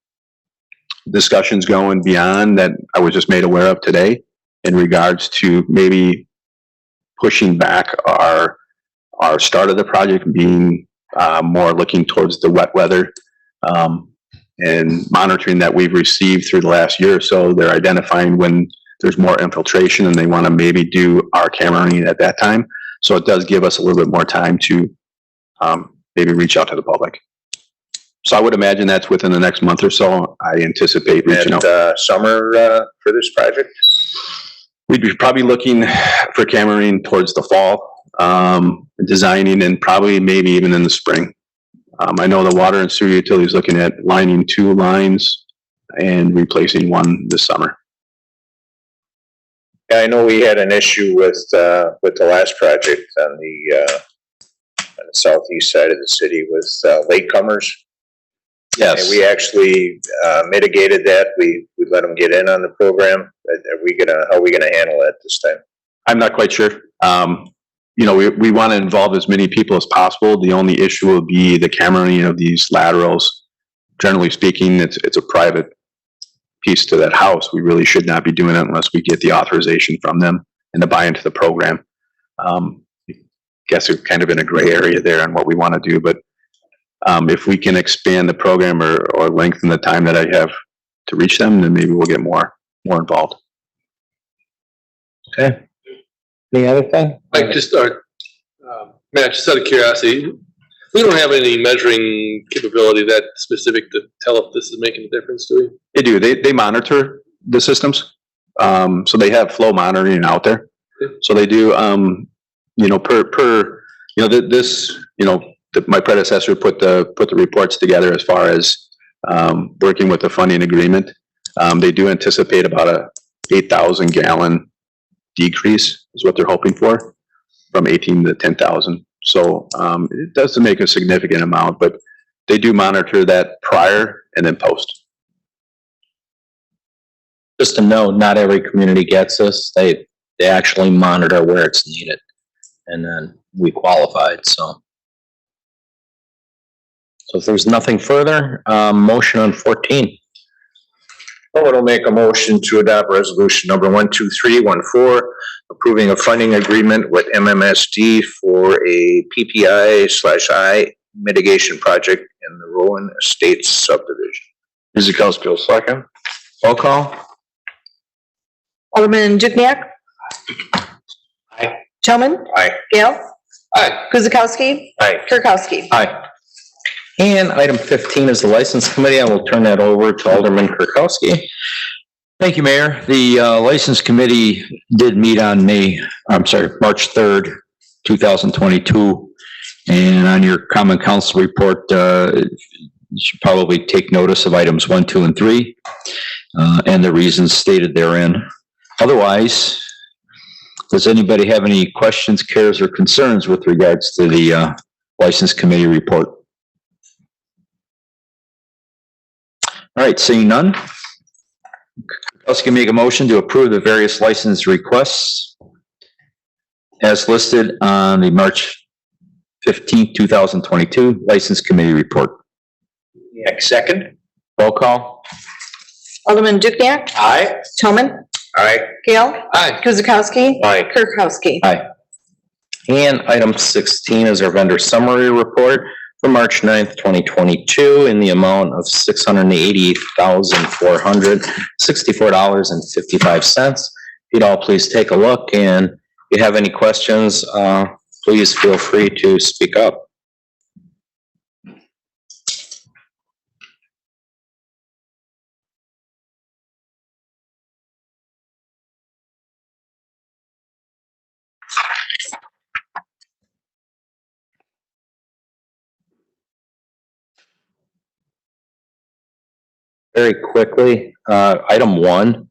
discussions going beyond that I was just made aware of today in regards to maybe pushing back our start of the project, being more looking towards the wet weather and monitoring that we've received through the last year or so. They're identifying when there's more infiltration and they want to maybe do our cameraing at that time. So it does give us a little bit more time to maybe reach out to the public. So I would imagine that's within the next month or so. I anticipate reaching out. Summer for this project? We'd be probably looking for cameraing towards the fall, designing, and probably maybe even in the spring. I know the water and sewer utility is looking at lining 2 lines and replacing 1 this summer. Yeah, I know we had an issue with the last project on the southeast side of the city with latecomers. Yes. And we actually mitigated that. We let them get in on the program. How are we gonna handle it this time? I'm not quite sure. We want to involve as many people as possible. The only issue will be the cameraing of these laterals. Generally speaking, it's a private piece to that house. We really should not be doing it unless we get the authorization from them and the buy into the program. I guess we're kind of in a gray area there on what we want to do, but if we can expand the program or lengthen the time that I have to reach them, then maybe we'll get more involved. Okay. Any other thing? Like just Matt, just out of curiosity, we don't have any measuring capability that specific to tell if this is making a difference, do we? They do. They monitor the systems. So they have flow monitoring out there. So they do, my predecessor put the reports together as far as working with the funding agreement. They do anticipate about a 8,000 gallon decrease is what they're hoping for, from 18 to 10,000. So it does make a significant amount, but they do monitor that prior and then post. Just a note, not every community gets this. They actually monitor where it's needed. And then we qualified, so. So if there's nothing further, motion on 14. Someone will make a motion to adopt resolution number 12314, approving a funding agreement with MMSD for a PPI/I mitigation project in the Rowan Estates subdivision. Guzekowski will second. Roll call. Alderman Dukenyak. Aye. Toman. Aye. Gale. Aye. Guzekowski. Aye. Kirkowski. Aye. And item 15 is the License Committee. I will turn that over to Alderman Kirkowski. Thank you, Mayor. The License Committee did meet on March 3rd, 2022. And on your Common Council report, you should probably take notice of items 1, 2, and 3, and the reasons stated therein. Otherwise, does anybody have any questions, cares, or concerns with regards to the License Committee report? All right, seeing none. Let's make a motion to approve the various license requests as listed on the March 15th, 2022 License Committee report. Second. Roll call. Alderman Dukenyak. Aye. Toman. Aye. Gale. Aye. Guzekowski. Aye. Kirkowski. And item 16 is our vendor summary report for March 9th, 2022 in the amount of $688,464.55. If you'd all please take a look, and if you have any questions, please feel free to speak up. Very quickly, item 1,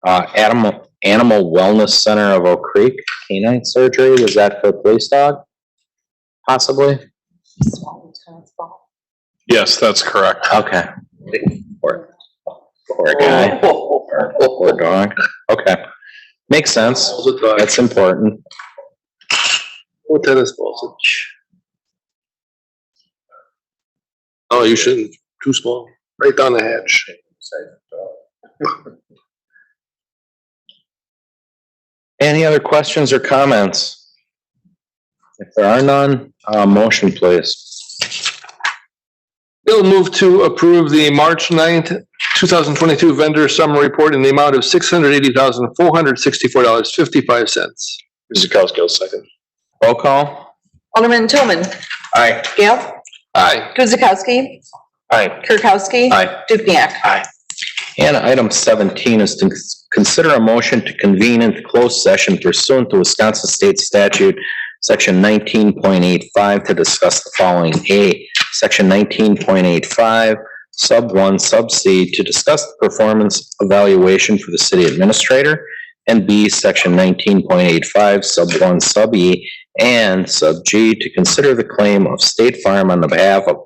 Animal Wellness Center of Oak Creek, canine surgery. Was that for a police dog? Possibly? Yes, that's correct. Okay. Poor guy. Poor dog. Okay. Makes sense. That's important. What tennis balls? Oh, you shouldn't. Too small. Right down the hatch. Any other questions or comments? If there are none, motion please. Bill move to approve the March 9th, 2022 vendor summary report in the amount of $680,464.55. Guzekowski will second. Roll call. Alderman Toman. Aye. Gale. Aye. Guzekowski. Aye. Kirkowski. Aye. Dukenyak. Aye. And item 17 is to consider a motion to convene into closed session pursuant to Wisconsin State Statute, Section 19.85, to discuss the following. A, Section 19.85, Sub 1, Sub C, to discuss the performance evaluation for the city administrator. And B, Section 19.85, Sub 1, Sub E, and Sub G, to consider the claim of State Farm on the behalf of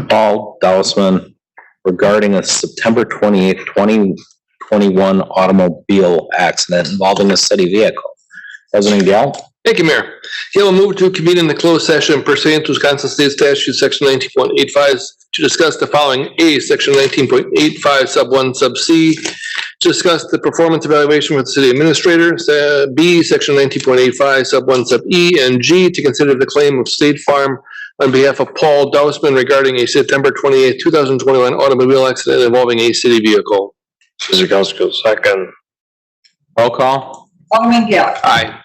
Paul Dousman regarding a September 28th, 2021 automobile accident involving a city vehicle. President Gale? Thank you, Mayor. Gail will move to convene in the closed session pursuant to Wisconsin State Statute, Section 19.85, to discuss the following. A, Section 19.85, Sub 1, Sub C, to discuss the performance evaluation with the city administrator. B, Section 19.85, Sub 1, Sub E, and G, to consider the claim of State Farm on behalf of Paul Dousman regarding a September 28th, 2021 automobile accident involving a city vehicle. Guzekowski will second. Roll call. Alderman Gale. Aye.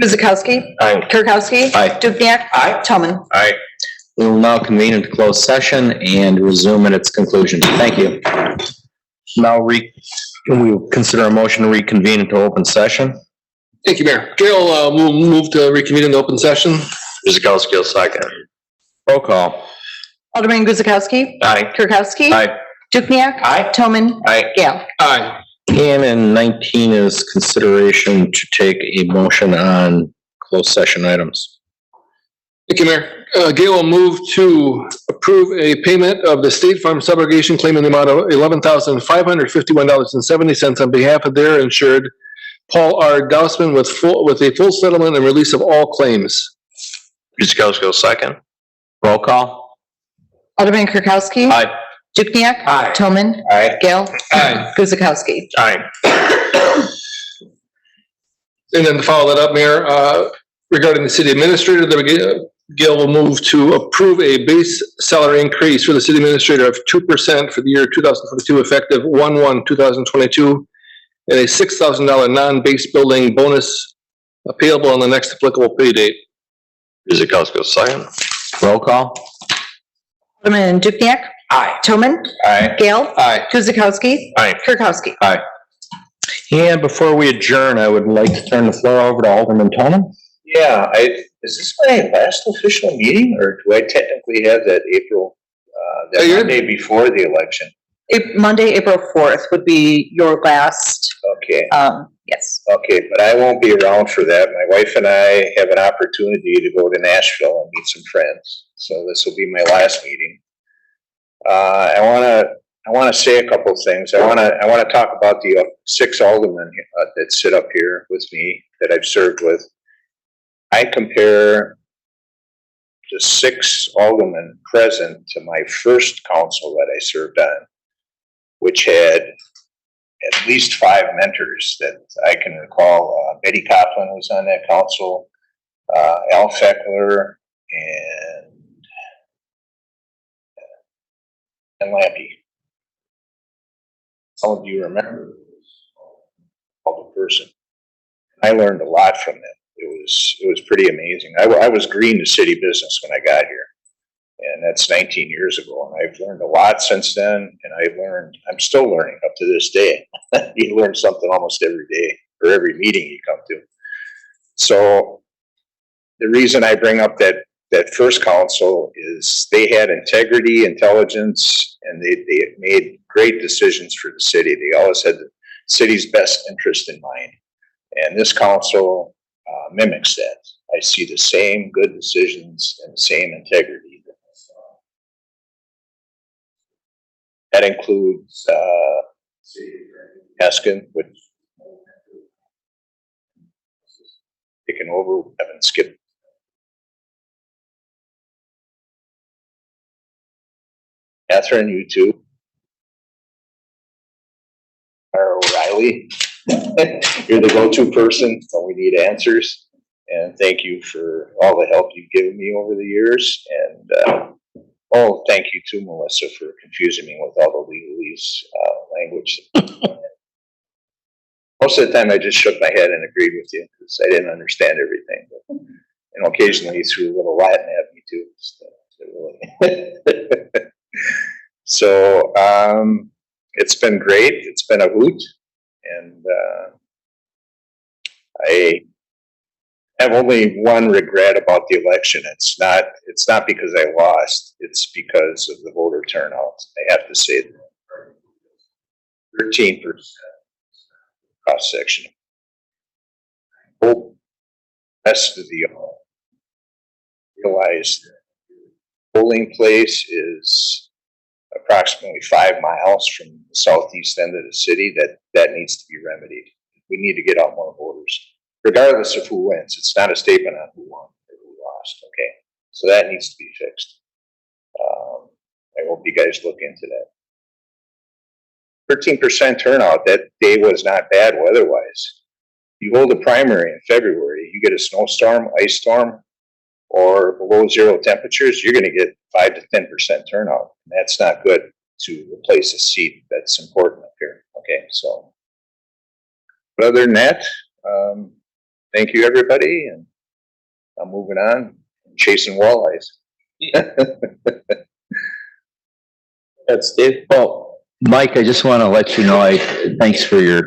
Guzekowski. Aye. Kirkowski. Aye. Dukenyak. Aye. Toman. Aye. We will now convene into closed session and resume at its conclusion. Thank you. Now we will consider a motion to reconvene into open session. Thank you, Mayor. Gail will move to reconvene in the open session. Guzekowski will second. Roll call. Alderman Guzekowski. Aye. Kirkowski. Aye. Dukenyak. Aye. Toman. Aye. Gale. Aye. And in 19 is consideration to take a motion on closed session items. Thank you, Mayor. Gail will move to approve a payment of the State Farm subrogation claim in the amount of $11,551.70 on behalf of their insured Paul R. Dousman with a full settlement and release of all claims. Guzekowski, second. Roll call. Alderman Kirkowski. Aye. Dukenyak. Aye. Toman. Aye. Gale. Aye. Guzekowski. Aye. And then to follow that up, Mayor, regarding the city administrator, Gail will move to approve a base salary increase for the city administrator of 2% for the year 2022 effective 1/1/2022 and a $6,000 non-base building bonus payable on the next applicable pay date. Guzekowski, second. Roll call. Alderman Dukenyak. Aye. Toman. Aye. Gale. Aye. Guzekowski. Aye. Kirkowski. And before we adjourn, I would like to turn the floor over to Alderman Toman. Yeah, is this my last official meeting, or do I technically have that April, that You're- Monday before the election? Monday, April 4th would be your last, Okay, yes. okay, but I won't be around for that. My wife and I have an opportunity to go to Nashville and meet some friends, so this will be my last meeting. I wanna say a couple things. I wanna talk about the 6 aldermen that sit up here with me that I've served with. I compare the 6 aldermen present to my first council that I served on, which had at least 5 mentors that I can recall. Betty Copeland was on that council, Al Feckler, and Lampy. Some of you remember this public person. I learned a lot from them. It was pretty amazing. I was green to city business when I got here, and that's 19 years ago. And I've learned a lot since then, and I'm still learning up to this day. You learn something almost every day or every meeting you come to. So the reason I bring up that first council is they had integrity, intelligence, and they made great decisions for the city. They always had the city's best interest in mind. And this council mimics that. I see the same good decisions and the same integrity. That includes Eskin, which taking over, haven't skipped. Catherine, you too. Or O'Reilly. You're the go-to person when we need answers. And thank you for all the help you've given me over the years. And thank you too, Melissa, for confusing me with all the legalese language. Most of the time I just shook my head and agreed with you because I didn't understand everything. But, occasionally you threw a little Latin at me too. So it's been great. It's been a hoot. And I have only one regret about the election. It's not because I lost. It's because of the voter turnout. I have to say that 13% cross section. I hope the rest of the realize that the polling place is approximately 5 miles from the southeast end of the city. That needs to be remedied. We need to get out more voters, regardless of who wins. It's not a statement on who won or who lost. Okay, so that needs to be fixed. I hope you guys look into that. 13% turnout that day was not bad weather-wise. You hold a primary in February, you get a snowstorm, ice storm, or below 0 temperatures, you're going to get 5 to 10% turnout. And that's not good to replace a seat that's important up here. Okay, so. But other than that, thank you, everybody, and I'm moving on, chasing walleyes. That's Dave. Well, Mike, I just want to let you know, thanks for your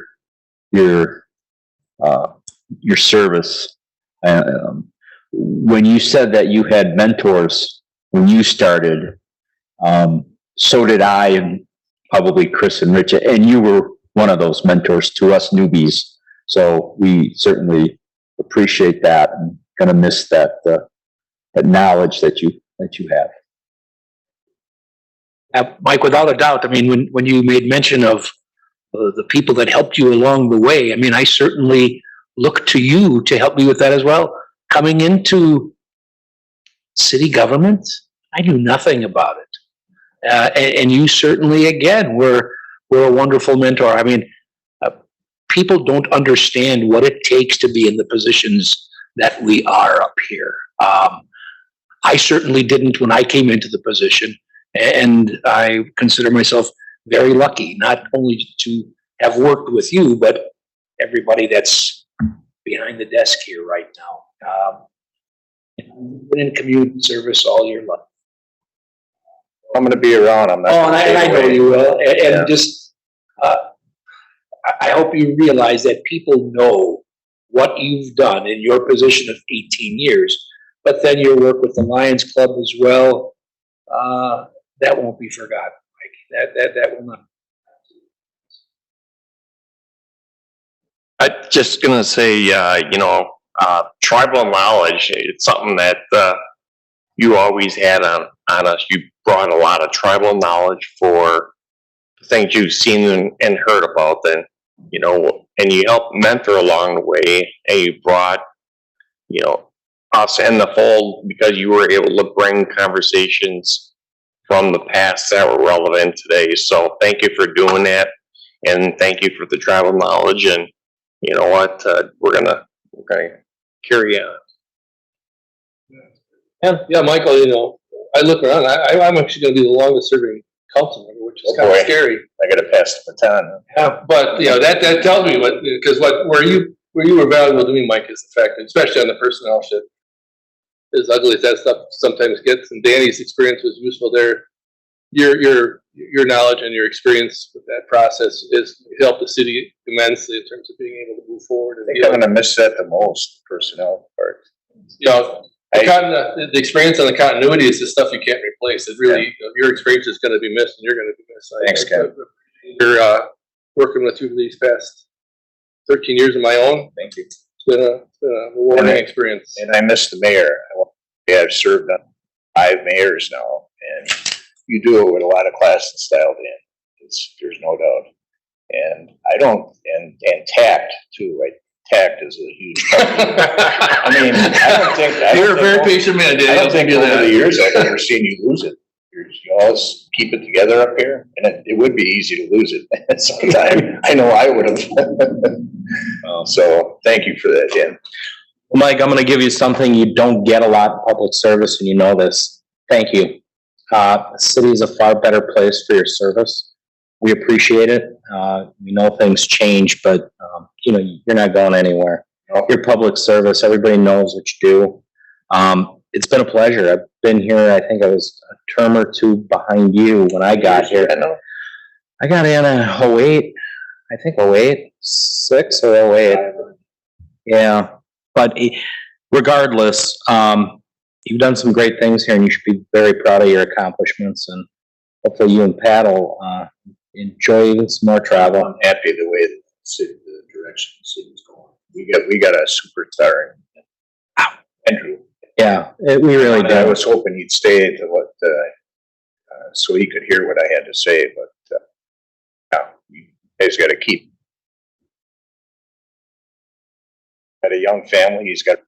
service. When you said that you had mentors when you started, so did I, and probably Chris and Rich, and you were one of those mentors to us newbies. So we certainly appreciate that and gonna miss that, that knowledge that you have. Mike, without a doubt, I mean, when you made mention of the people that helped you along the way, I mean, I certainly look to you to help me with that as well. Coming into city government, I knew nothing about it. And you certainly, again, were a wonderful mentor. I mean, people don't understand what it takes to be in the positions that we are up here. I certainly didn't when I came into the position, and I consider myself very lucky, not only to have worked with you, but everybody that's behind the desk here right now. You've been in community service all your life. I'm gonna be around, I'm not. Oh, and I know you will, and just, I hope you realize that people know what you've done in your position of 18 years, but then your work with the Lions Club as well, that won't be forgotten, Mike. That will not. I just gonna say, tribal knowledge, it's something that, you always had on us. You brought a lot of tribal knowledge for things you've seen and heard about, and, and you helped mentor along the way, and you brought, us in the fold because you were able to bring conversations from the past that were relevant today. So thank you for doing that, and thank you for the tribal knowledge, and you know what, we're gonna carry on. Yeah, Michael, I look around, I'm actually gonna be the longest serving council member, which is kind of scary. I gotta pass the baton. Yeah, but, that tells me where you were valuable to me, Mike, is the fact, especially on the personnel shit, as ugly as that stuff sometimes gets, and Danny's experience was useful there. Your knowledge and your experience with that process has helped the city immensely in terms of being able to move forward. I think I'm gonna miss that the most, personnel part. The experience and the continuity is the stuff you can't replace. It really, your experience is gonna be missed, and you're gonna be missed. Thanks, Ken. You're, working with you these past 13 years of my own. Thank you. It's been a rewarding experience. And I miss the mayor. I've served on 5 mayors now, and you do it with a lot of class and style, Dan. There's no doubt. And and tact too, right? Tact is a huge part. I mean, I don't think. You're a very patient man, Dan. I don't think over the years I've ever seen you lose it. You always keep it together up here, and it would be easy to lose it at some time. I know I would have. So thank you for that, Dan. Mike, I'm gonna give you something you don't get a lot in public service, and you know this. Thank you. The city is a far better place for your service. We appreciate it. We know things change, but, you're not going anywhere. Your public service, everybody knows what you do. It's been a pleasure. I've been here, I think I was a term or 2 behind you when I got here. I know. I got in 08, I think 08, 6 or 08. Yeah, but regardless, you've done some great things here, and you should be very proud of your accomplishments, and hopefully you and Pat will enjoy even some more travel. I'm happy the way the direction the city's going. We got a superstar in Andrew. Yeah, we really And I do. was hoping he'd stay to so he could hear what I had to say, but you guys got to keep. Got a young family. He's got.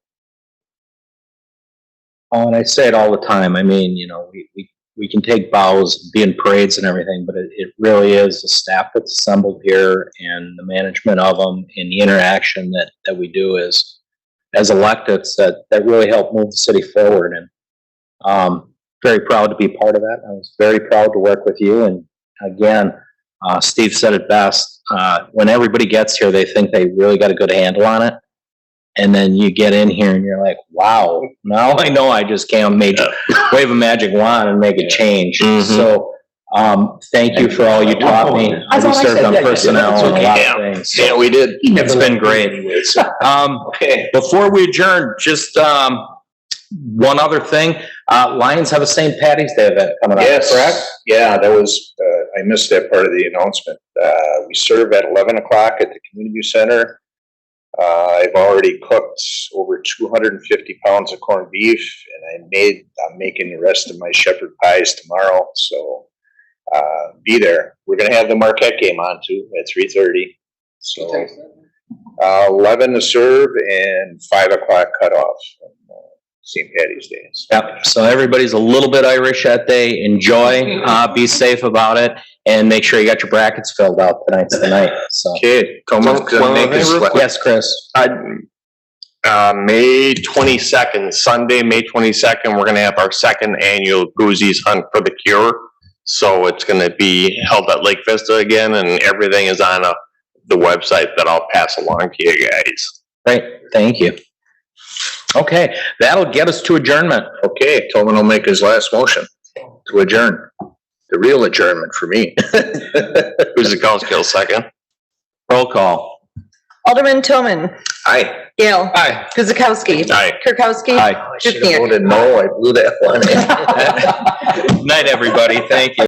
Oh, and I say it all the time. I mean, we can take bows, be in parades and everything, but it really is the staff that's assembled here and the management of them and the interaction that we do as electeds that really help move the city forward. And very proud to be part of that. I was very proud to work with you. And again, Steve said it best. When everybody gets here, they think they really got a good handle on it. And then you get in here and you're like, wow, now I know I just can't wave a magic wand and make a change. So, thank you for all you taught me. We served on personnel and a lot of things. Yeah, we did. It's been great. Okay. Before we adjourn, just, one other thing, Lions have a St. Patty's Day event coming up, Yes, correct? Yeah, that was, I missed that part of the announcement. We serve at 11 o'clock at the community center. I've already cooked over 250 pounds of corned beef, and I'm making the rest of my shepherd pies tomorrow, so, be there. We're gonna have the Marquette game on too at 3:30, so. 11 to serve and 5 o'clock cutoff on St. Patty's Day. Yep, so everybody's a little bit Irish that day. Enjoy, be safe about it, and make sure you got your brackets filled out tonight's the night, so. Okay, Yes, Chris? May 22nd, Sunday, May 22nd, we're gonna have our second annual Goosies Hunt for the Cure. So it's gonna be held at Lake Vista again, and everything is on the website that I'll pass along to you guys. Great, thank you. Okay, that'll get us to adjournment. Okay, Tobin will make his last motion to adjourn. The real adjournment for me. Guzekowski, second. Roll call. Alderman Toman. Aye. Gale. Aye. Guzekowski. Aye. Kirkowski. Aye. I should have voted no, I blew that one. Night, everybody, thank you.